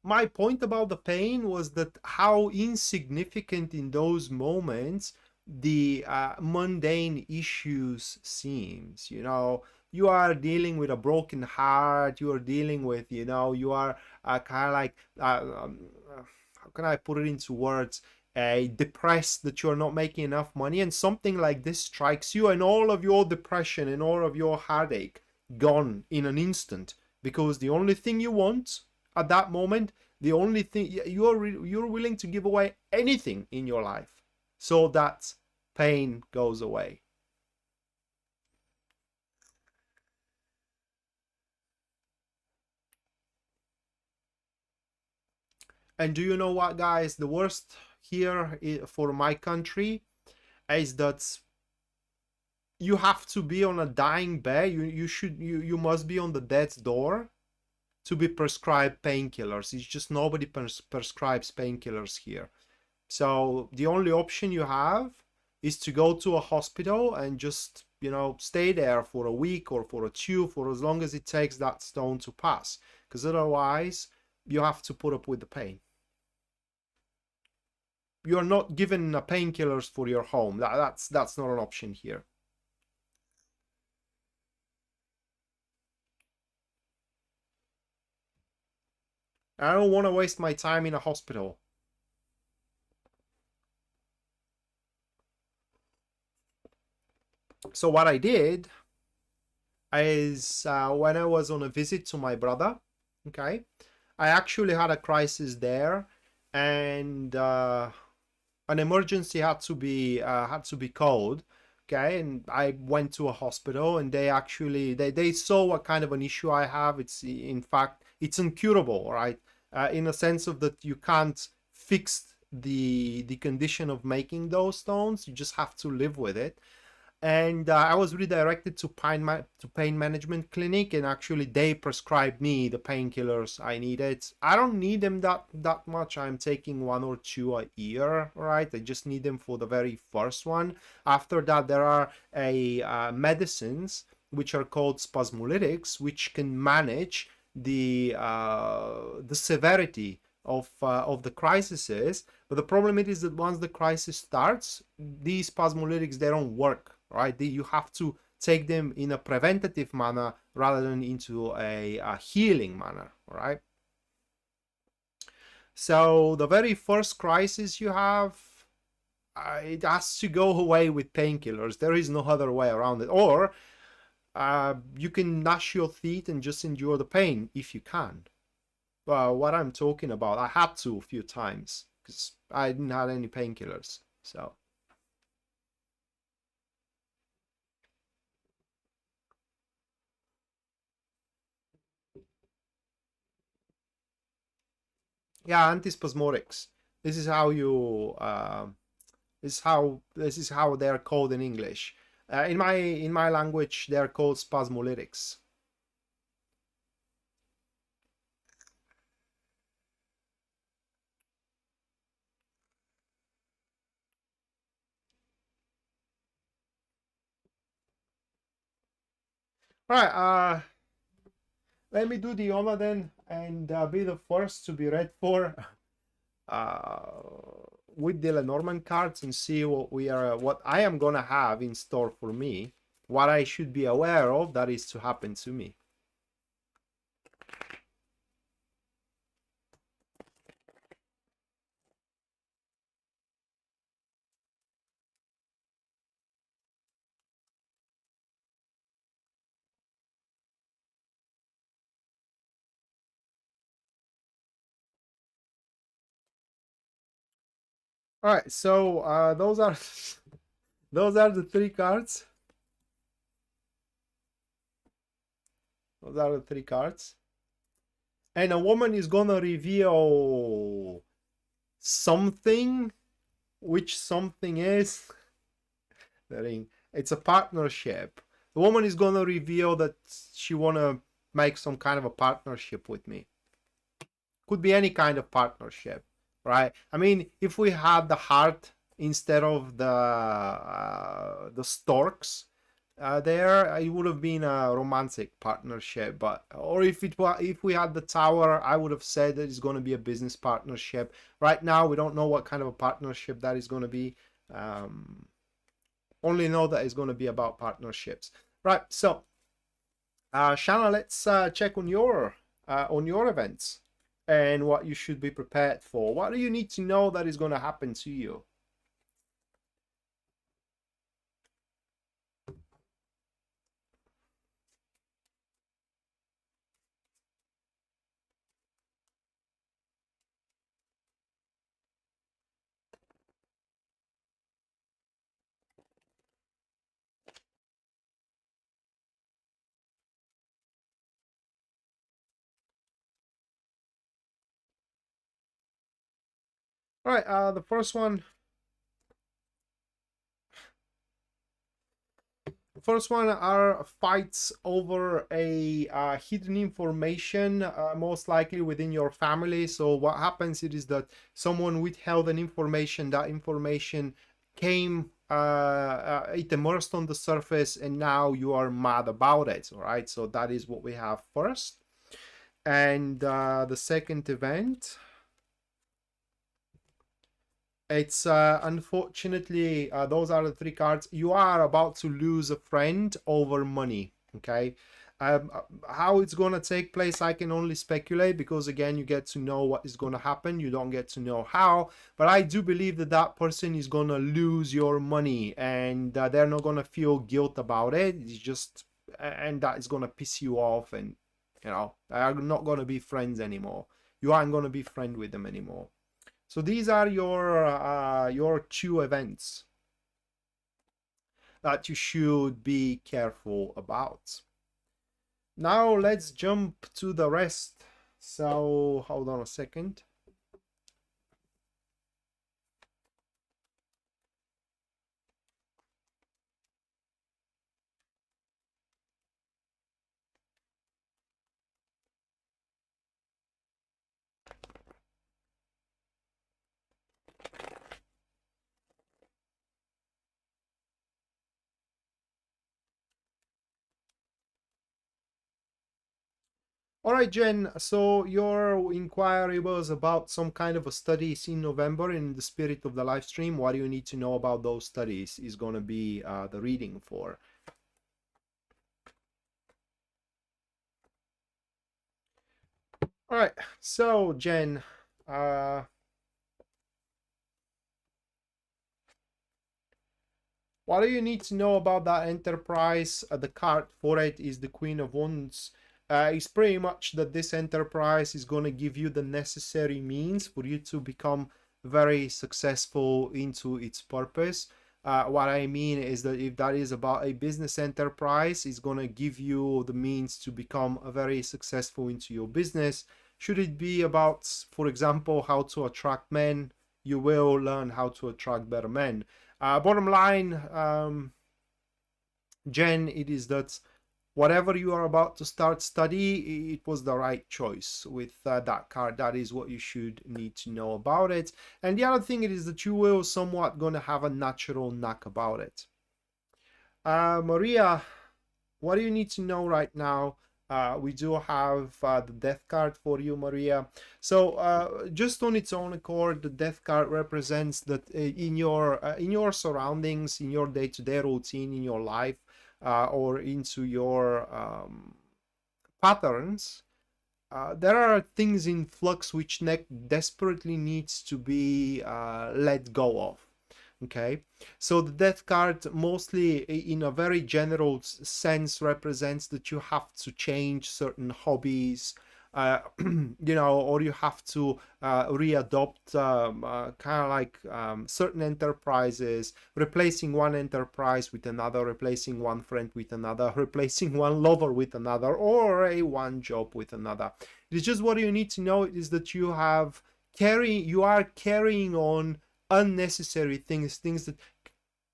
my point about the pain was that how insignificant in those moments the mundane issues seems. You know, you are dealing with a broken heart, you are dealing with, you know, you are kind of like how can I put it into words, depressed that you're not making enough money, and something like this strikes you, and all of your depression and all of your heartache gone in an instant, because the only thing you want at that moment, the only thing you're willing to give away anything in your life so that pain goes away. And do you know what, guys? The worst here for my country is that you have to be on a dying bed. You must be on the death's door to be prescribed painkillers. It's just nobody prescribes painkillers here. So the only option you have is to go to a hospital and just, you know, stay there for a week or for a two, for as long as it takes that stone to pass. Because otherwise, you have to put up with the pain. You're not given painkillers for your home. That's not an option here. I don't want to waste my time in a hospital. So what I did is when I was on a visit to my brother, okay, I actually had a crisis there, and an emergency had to be called, okay, and I went to a hospital, and they actually they saw what kind of an issue I have. It's, in fact, it's incurable, right? In a sense of that you can't fix the condition of making those stones. You just have to live with it. And I was redirected to pain management clinic, and actually they prescribed me the painkillers I needed. I don't need them that much. I'm taking 1 or 2 a year, right? I just need them for the very first one. After that, there are medicines which are called spasmolytics, which can manage the severity of the crises. But the problem is that once the crisis starts, these spasmolytics, they don't work, right? You have to take them in a preventative manner rather than into a healing manner, right? So the very first crisis you have, it has to go away with painkillers. There is no other way around it. Or you can gnash your teeth and just endure the pain if you can. Well, what I'm talking about, I had to a few times because I didn't have any painkillers. So yeah, antispasmodics. This is how you this is how they're called in English. In my language, they're called spasmolytics. All right, let me do the honor then, and be the first to be read for with the Lenormand cards, and see what I am gonna have in store for me, what I should be aware of that is to happen to me. All right, so those are those are the three cards. Those are the three cards. And a woman is gonna reveal something. Which something is the ring. It's a partnership. The woman is gonna reveal that she wanna make some kind of a partnership with me. Could be any kind of partnership, right? I mean, if we had the heart instead of the storks, there it would have been a romantic partnership. But or if we had the tower, I would have said that it's going to be a business partnership. Right now we don't know what kind of a partnership that is going to be. Only know that it's going to be about partnerships, right? So Shanna, let's check on your events and what you should be prepared for. What do you need to know that is going to happen to you? All right, the first one are fights over a hidden information, most likely within your family. So what happens is that someone withheld an information. That information came, it immersed on the surface, and now you are mad about it. All right, so that is what we have first. And the second event, it's unfortunately, those are the three cards. You are about to lose a friend over money. Okay, how it's gonna take place, I can only speculate, because again, you get to know what is gonna happen, you don't get to know how. But I do believe that that person is gonna lose your money, and they're not gonna feel guilt about it. It's just, and that is gonna piss you off, and you know, they're not gonna be friends anymore. You aren't gonna be friend with them anymore. So these are your two events that you should be careful about. Now let's jump to the rest. So hold on a second. All right, Jen, so your inquiry was about some kind of a studies in November in the spirit of the live stream. What do you need to know about those studies is going to be the reading for. All right, so Jen, what do you need to know about that enterprise? The card for it is the Queen of Wands. It's pretty much that this enterprise is going to give you the necessary means for you to become very successful into its purpose. What I mean is that if that is about a business enterprise, it's going to give you the means to become very successful into your business. Should it be about, for example, how to attract men, you will learn how to attract better men. Bottom line, Jen, it is that whatever you are about to start study, it was the right choice with that card. That is what you should need to know about it. And the other thing is that you will somewhat going to have a natural knack about it. Maria, what do you need to know right now? We do have the death card for you, Maria. So just on its own accord, the death card represents that in your surroundings, in your day-to-day routine, in your life, or into your patterns, there are things in flux which desperately needs to be let go of. Okay, so the death card mostly in a very general sense represents that you have to change certain hobbies, you know, or you have to readopt kind of like certain enterprises, replacing one enterprise with another, replacing one friend with another, replacing one lover with another, or a one job with another. It's just what you need to know is that you are carrying on unnecessary things that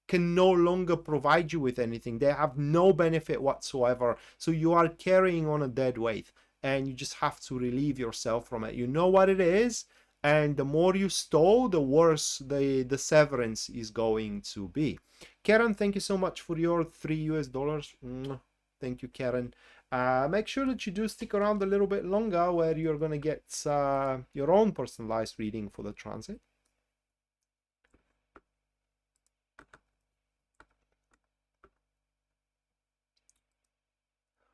can no longer provide you with anything. They have no benefit whatsoever. So you are carrying on a dead weight, and you just have to relieve yourself from it. You know what it is, and the more you stall, the worse the severance is going to be. Karen, thank you so much for your $3 US. Thank you, Karen. Make sure that you do stick around a little bit longer, where you're going to get your own personalized reading for the transit.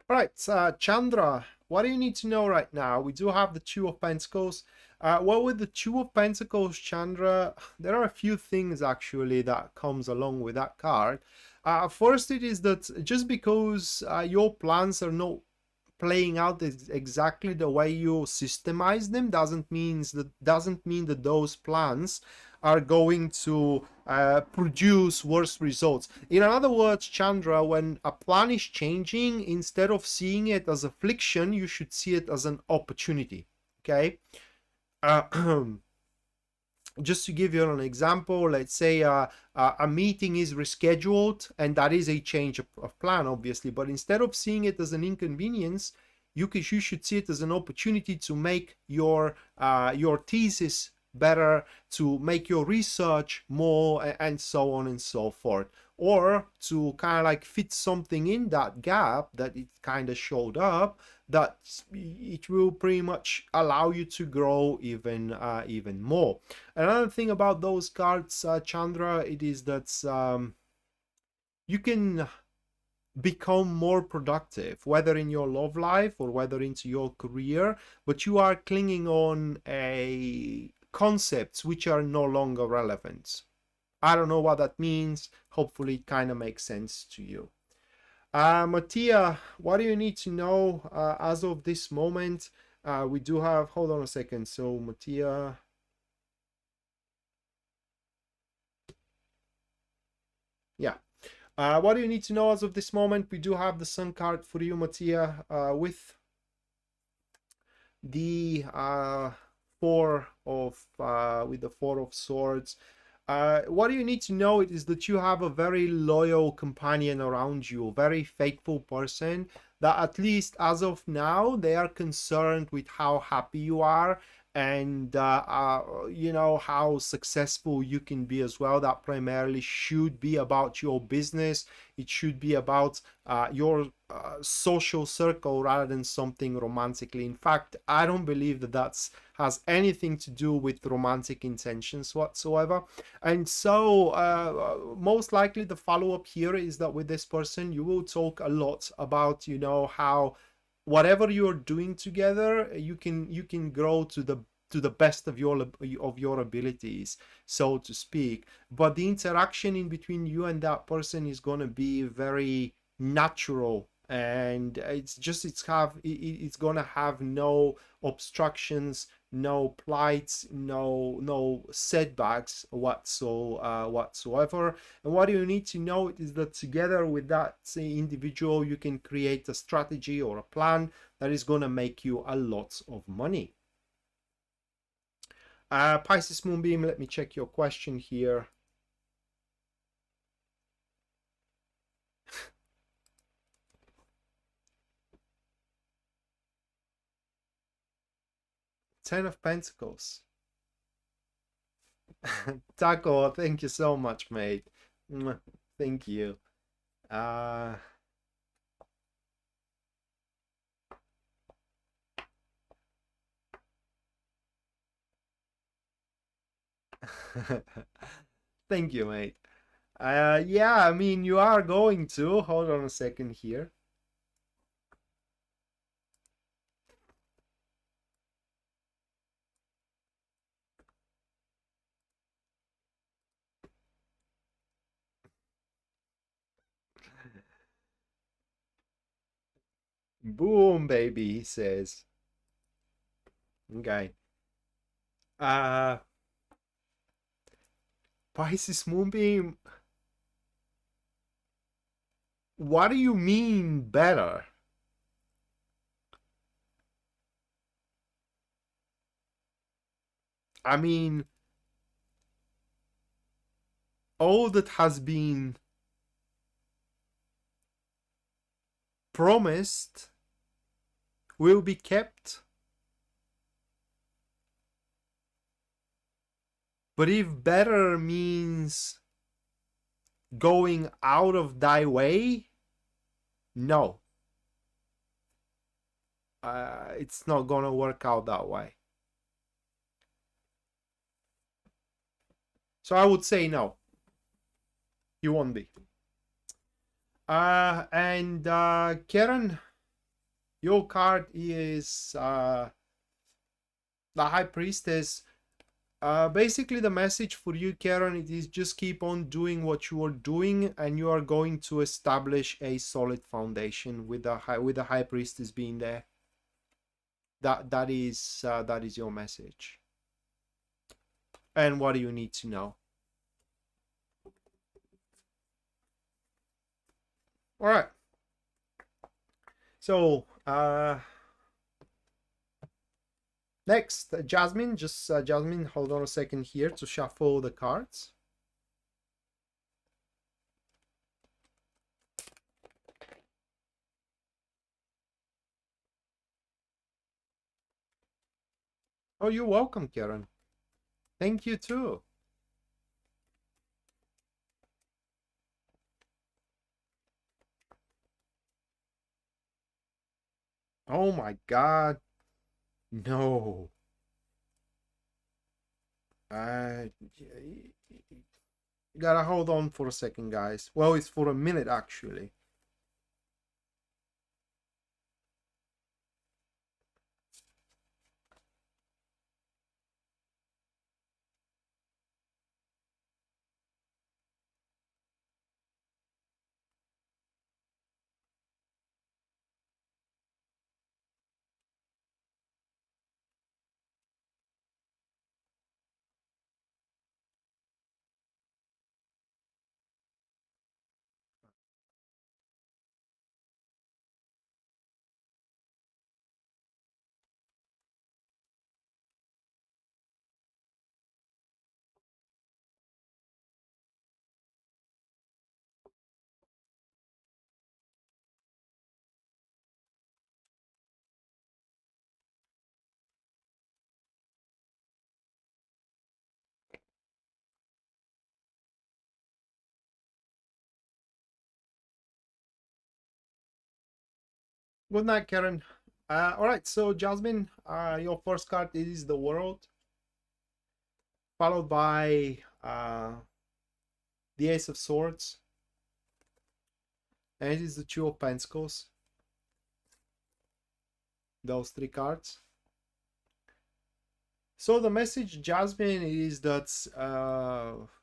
All right, Chandra, what do you need to know right now? We do have the Two of Pentacles. Well, with the Two of Pentacles, Chandra, there are a few things actually that comes along with that card. First, it is that just because your plans are not playing out exactly the way you systemize them doesn't mean that those plans are going to produce worse results. In other words, Chandra, when a plan is changing, instead of seeing it as affliction, you should see it as an opportunity. Okay. Just to give you an example, let's say a meeting is rescheduled, and that is a change of plan, obviously, but instead of seeing it as an inconvenience, you should see it as an opportunity to make your thesis better, to make your research more, and so on and so forth, or to kind of like fit something in that gap that it kind of showed up, that it will pretty much allow you to grow even more. Another thing about those cards, Chandra, it is that you can become more productive, whether in your love life or whether into your career, but you are clinging on a concepts which are no longer relevant. I don't know what that means. Hopefully it kind of makes sense to you. Mattia, what do you need to know as of this moment? We do have, hold on a second. So Mattia, yeah. What do you need to know as of this moment? We do have the Sun card for you, Mattia, with the Four of Swords. What do you need to know is that you have a very loyal companion around you, a very faithful person that, at least as of now, they are concerned with how happy you are, and you know, how successful you can be as well. That primarily should be about your business. It should be about your social circle rather than something romantically. In fact, I don't believe that has anything to do with romantic intentions whatsoever. And so most likely the follow-up here is that with this person you will talk a lot about, you know, how whatever you're doing together, you can grow to the best of your abilities, so to speak. But the interaction in between you and that person is going to be very natural, and it's gonna have no obstructions, no plights, no setbacks whatsoever. And what you need to know is that together with that individual, you can create a strategy or a plan that is gonna make you a lot of money. Pisces Moonbeam, let me check your question here. Ten of Pentacles. Taco, thank you so much, mate. Thank you. Thank you, mate. Yeah, I mean, you are going to. Hold on a second here. Boom, baby, he says. Okay. Pisces Moonbeam, what do you mean better? I mean, all that has been promised will be kept. But if better means going out of thy way, no. It's not gonna work out that way. So I would say no. You won't be. Karen, your card is the High Priestess. Basically, the message for you, Karen, it is just keep on doing what you are doing, and you are going to establish a solid foundation with the High Priestess being there. That is your message. And what do you need to know? All right. So next, Jasmine. Just Jasmine, hold on a second here to shuffle the cards. Oh, you're welcome, Karen. Thank you too. Oh my God. No. You gotta hold on for a second, guys. Well, it's for a minute, actually. Good night, Karen. All right, so Jasmine, your first card is the World, followed by the Ace of Swords, and it is the Two of Pentacles. Those three cards. So the message, Jasmine, is that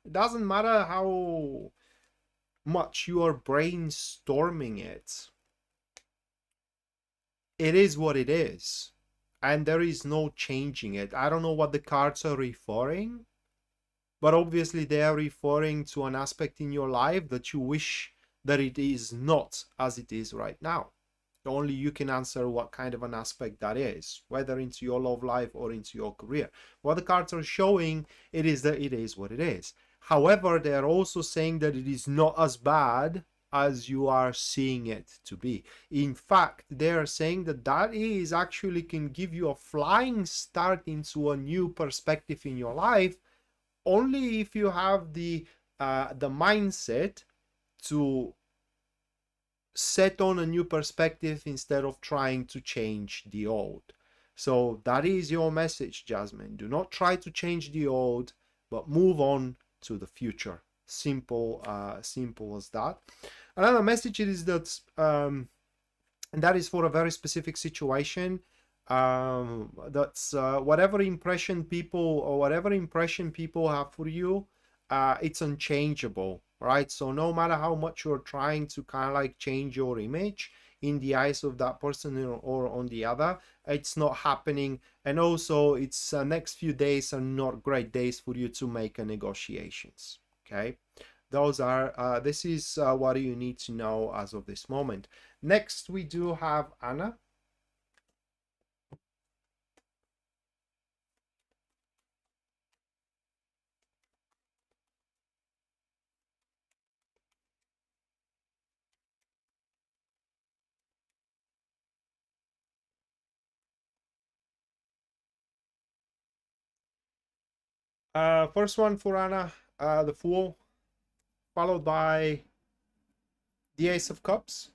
it doesn't matter how much you are brainstorming it. It is what it is, and there is no changing it. I don't know what the cards are referring, but obviously they are referring to an aspect in your life that you wish that it is not as it is right now. Only you can answer what kind of an aspect that is, whether into your love life or into your career. What the cards are showing, it is that it is what it is. However, they are also saying that it is not as bad as you are seeing it to be. In fact, they are saying that that is actually can give you a flying start into a new perspective in your life, only if you have the mindset to set on a new perspective instead of trying to change the old. So that is your message, Jasmine. Do not try to change the old, but move on to the future. Simple as that. Another message is that and that is for a very specific situation. That's whatever impression people have for you, it's unchangeable, right? So no matter how much you're trying to kind of like change your image, in the eyes of that person or on the other. It's not happening. And also it's next few days are not great days for you to make negotiations. Okay, those are this is what you need to know as of this moment. Next we do have Anna. First one for Anna, the Fool, followed by the Ace of Cups,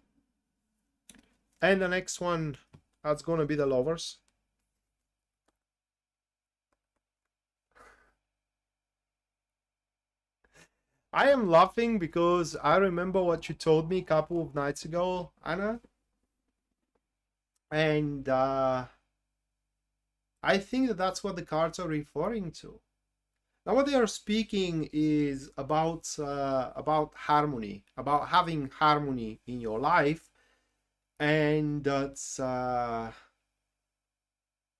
and the next one that's going to be the Lovers. I am laughing because I remember what you told me a couple of nights ago, Anna, and I think that that's what the cards are referring to. Now, what they are speaking is about harmony, about having harmony in your life, and that's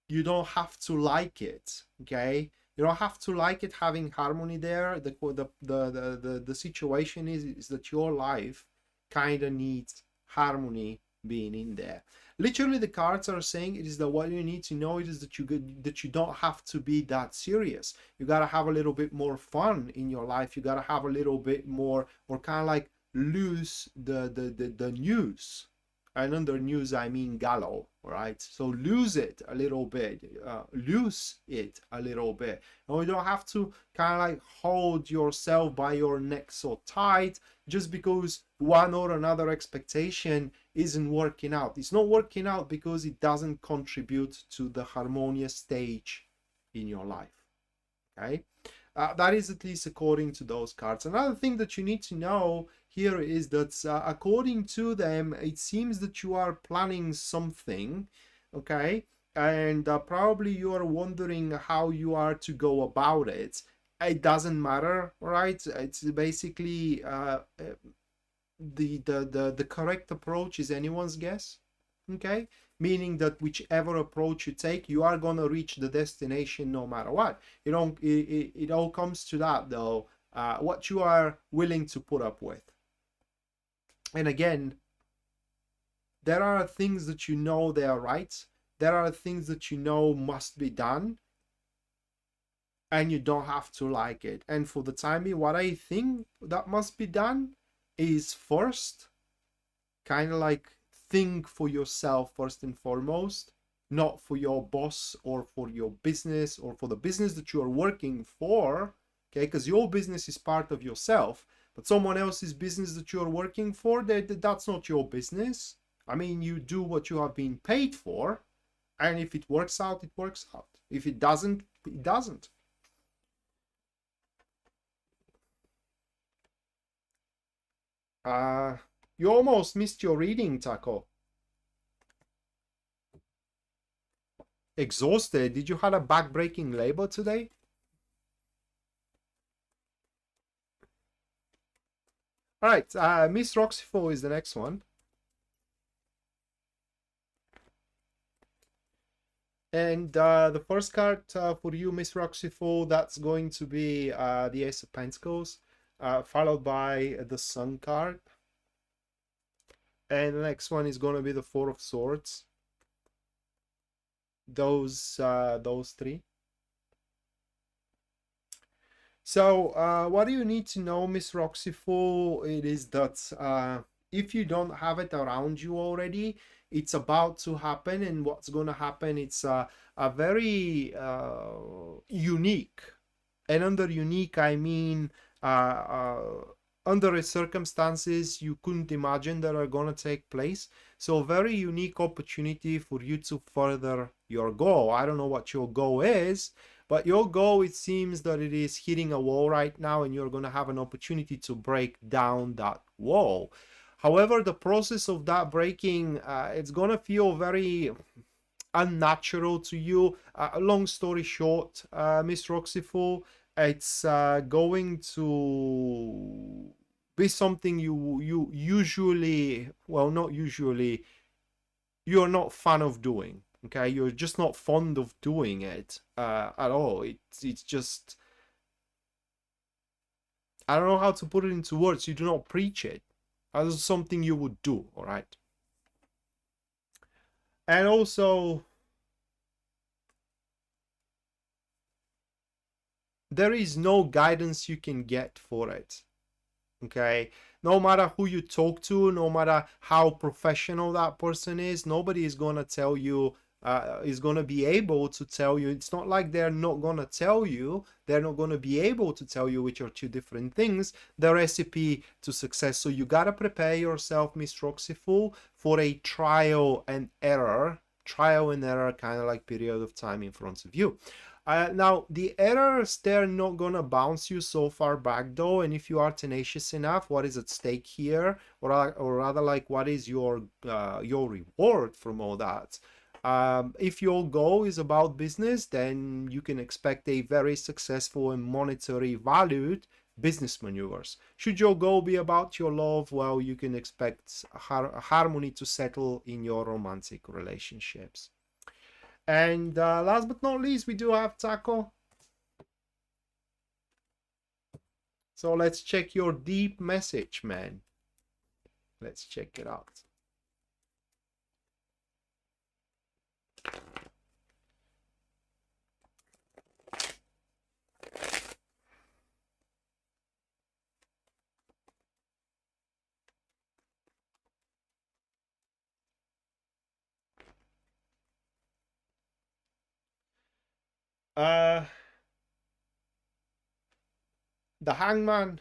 you don't have to like it. Okay, you don't have to like it having harmony there. The situation is that your life kind of needs harmony being in there. Literally, the cards are saying it is that what you need to know is that you don't have to be that serious. You gotta have a little bit more fun in your life. You gotta have a little bit more, or kind of like lose the news. And under news I mean gallow, right? So lose it a little bit, lose it a little bit. And you don't have to kind of like hold yourself by your neck so tight just because one or another expectation isn't working out. It's not working out because it doesn't contribute to the harmonious stage in your life. Okay, that is at least according to those cards. Another thing that you need to know here is that according to them, it seems that you are planning something, okay, and probably you are wondering how you are to go about it. It doesn't matter, right? It's basically the correct approach is anyone's guess, okay, meaning that whichever approach you take, you are going to reach the destination no matter what. It all comes to that though, what you are willing to put up with. And again, there are things that you know they are right, there are things that you know must be done, and you don't have to like it. And for the time being, what I think that must be done is first kind of like think for yourself first and foremost, not for your boss or for your business or for the business that you are working for, okay, because your business is part of yourself, but someone else's business that you're working for, that's not your business. I mean, you do what you have been paid for, and if it works out, it works out. If it doesn't, it doesn't. You almost missed your reading, Taco. Exhausted? Did you have a back-breaking labor today? All right, Miss Roxifo is the next one. And the first card for you, Miss Roxifo, that's going to be the Ace of Pentacles, followed by the Sun card. And the next one is going to be the Four of Swords. Those three. So what do you need to know, Miss Roxifo? It is that if you don't have it around you already, it's about to happen. And what's going to happen, it's a very unique. And under unique, I mean under circumstances you couldn't imagine that are going to take place. So very unique opportunity for you to further your goal. I don't know what your goal is, but your goal, it seems that it is hitting a wall right now, and you're going to have an opportunity to break down that wall. However, the process of that breaking, it's going to feel very unnatural to you. Long story short, Miss Roxifo, it's going to be something you usually, well, not usually, you're not fond of doing. Okay, you're just not fond of doing it at all. It's just, I don't know how to put it into words. You do not preach it as something you would do. All right. And also, there is no guidance you can get for it. Okay, no matter who you talk to, no matter how professional that person is, nobody is gonna tell you, is gonna be able to tell you. It's not like they're not gonna tell you, they're not gonna be able to tell you, which are two different things, the recipe to success. So you gotta prepare yourself, Mr. Roxyful, for a trial and error kind of like period of time in front of you. Now, the errors, they're not gonna bounce you so far back though, and if you are tenacious enough, what is at stake here, or rather, like, what is your reward from all that? If your goal is about business, then you can expect a very successful and monetary valued business maneuvers. Should your goal be about your love, well, you can expect harmony to settle in your romantic relationships. And last but not least, we do have Taco. So let's check your deep message, man. Let's check it out. The Hangman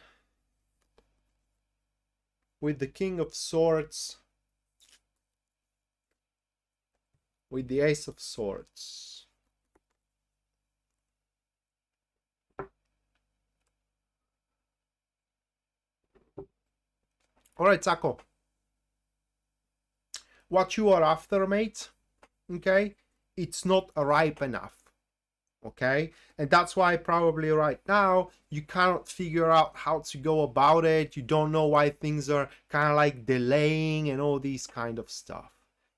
with the King of Swords, with the Ace of Swords. All right, Taco. What you are after, mate, okay, it's not ripe enough. Okay, and that's why probably right now you cannot figure out how to go about it. You don't know why things are kind of like delaying and all these kind of stuff.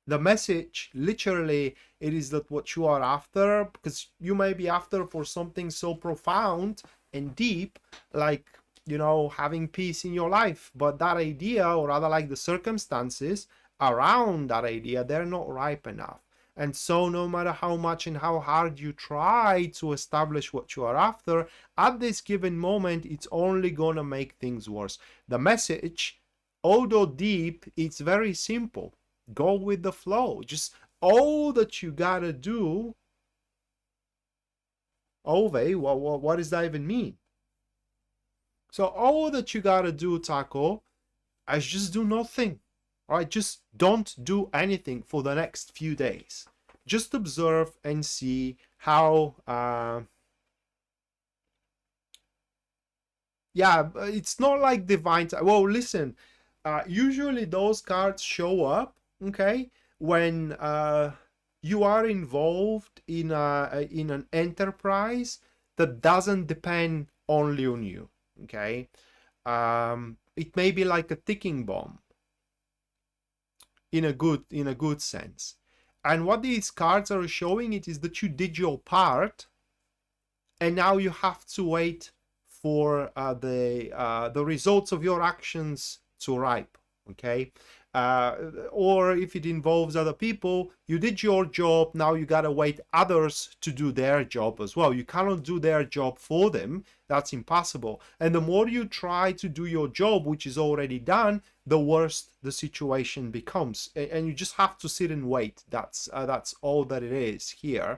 The message, literally, it is that what you are after, because you may be after for something so profound and deep, like, you know, having peace in your life, but that idea, or rather like the circumstances around that idea, they're not ripe enough. And so no matter how much and how hard you try to establish what you are after, at this given moment, it's only gonna make things worse. The message, although deep, it's very simple. Go with the flow. Just all that you gotta do. Ove, what does that even mean? So all that you gotta do, Taco, is just do nothing. All right, just don't do anything for the next few days. Just observe and see how yeah, it's not like divine. Well, listen, usually those cards show up, okay, when you are involved in an enterprise that doesn't depend only on you, okay. It may be like a ticking bomb in a good sense. And what these cards are showing it is that you did your part, and now you have to wait for the results of your actions to ripe. Okay, or if it involves other people, you did your job. Now you gotta wait others to do their job as well. You cannot do their job for them. That's impossible. And the more you try to do your job, which is already done, the worse the situation becomes. And you just have to sit and wait. That's all that it is here.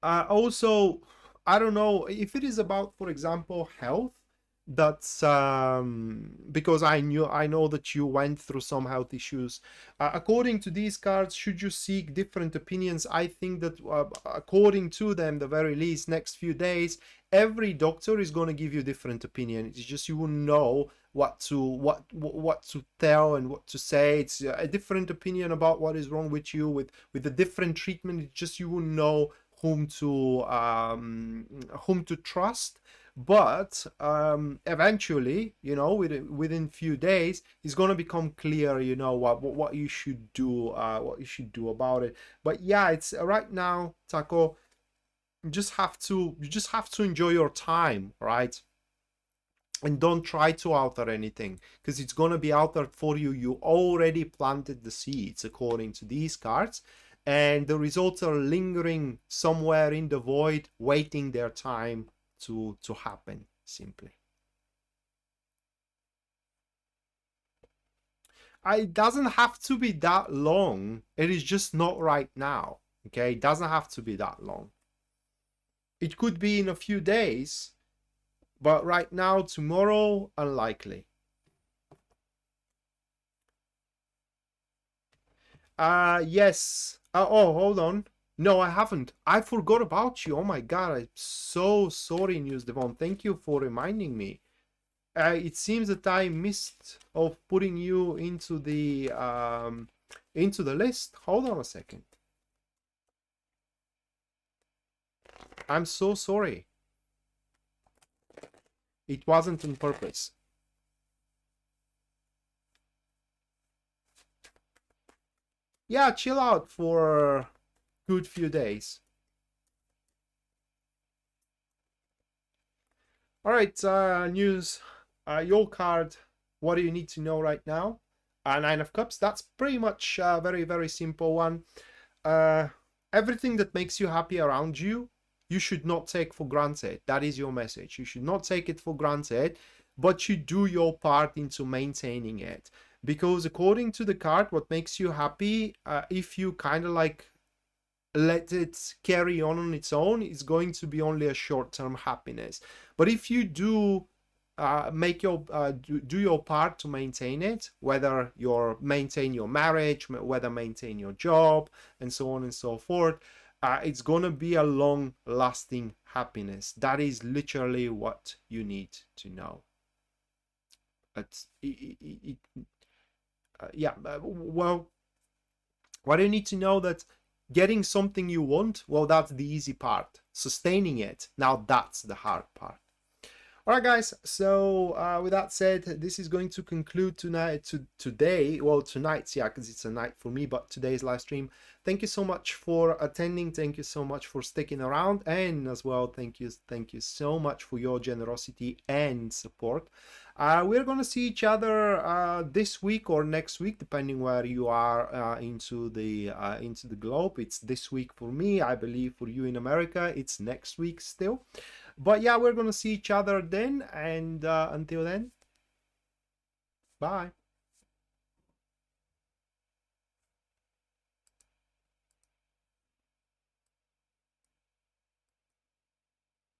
Also, I don't know if it is about, for example, health. That's because I know that you went through some health issues. According to these cards, should you seek different opinions, I think that according to them, the very least, next few days, every doctor is going to give you a different opinion. It's just you will know what to tell and what to say. It's a different opinion about what is wrong with you, with a different treatment. It's just you will know whom to trust. but eventually, you know, within few days, it's gonna become clear, you know, what you should do, what you should do about it. But yeah, it's right now, Taco, you just have to enjoy your time, right? And don't try to alter anything, because it's going to be altered for you. You already planted the seeds according to these cards, and the results are lingering somewhere in the void, waiting their time to happen, simply. It doesn't have to be that long. It is just not right now. Okay, it doesn't have to be that long. It could be in a few days, but right now, tomorrow, unlikely. Yes. Oh, hold on. No, I haven't. I forgot about you. Oh my God, I'm so sorry, News Devon. Thank you for reminding me. It seems that I missed of putting you into the list. Hold on a second. I'm so sorry. It wasn't on purpose. Yeah, chill out for a good few days. All right, News. Your card. What do you need to know right now? Nine of Cups. That's pretty much a very, very simple one. Everything that makes you happy around you, you should not take for granted. That is your message. You should not take it for granted, but you do your part into maintaining it. Because according to the card, what makes you happy, if you kind of like let it carry on its own, it's going to be only a short-term happiness. But if you do make your do your part to maintain it, whether you're maintain your marriage, whether maintain your job, and so on and so forth, it's gonna be a long-lasting happiness. That is literally what you need to know. Yeah. Well, what do you need to know? That getting something you want, well, that's the easy part. Sustaining it, now that's the hard part. All right, guys. So with that said, this is going to conclude today. Well, tonight's, yeah, because it's a night for me, but today's live stream. Thank you so much for attending. Thank you so much for sticking around, and as well, thank you so much for your generosity and support. We're gonna see each other this week or next week, depending where you are into the globe. It's this week for me. I believe for you in America, it's next week still. But yeah, we're gonna see each other then, and until then, bye.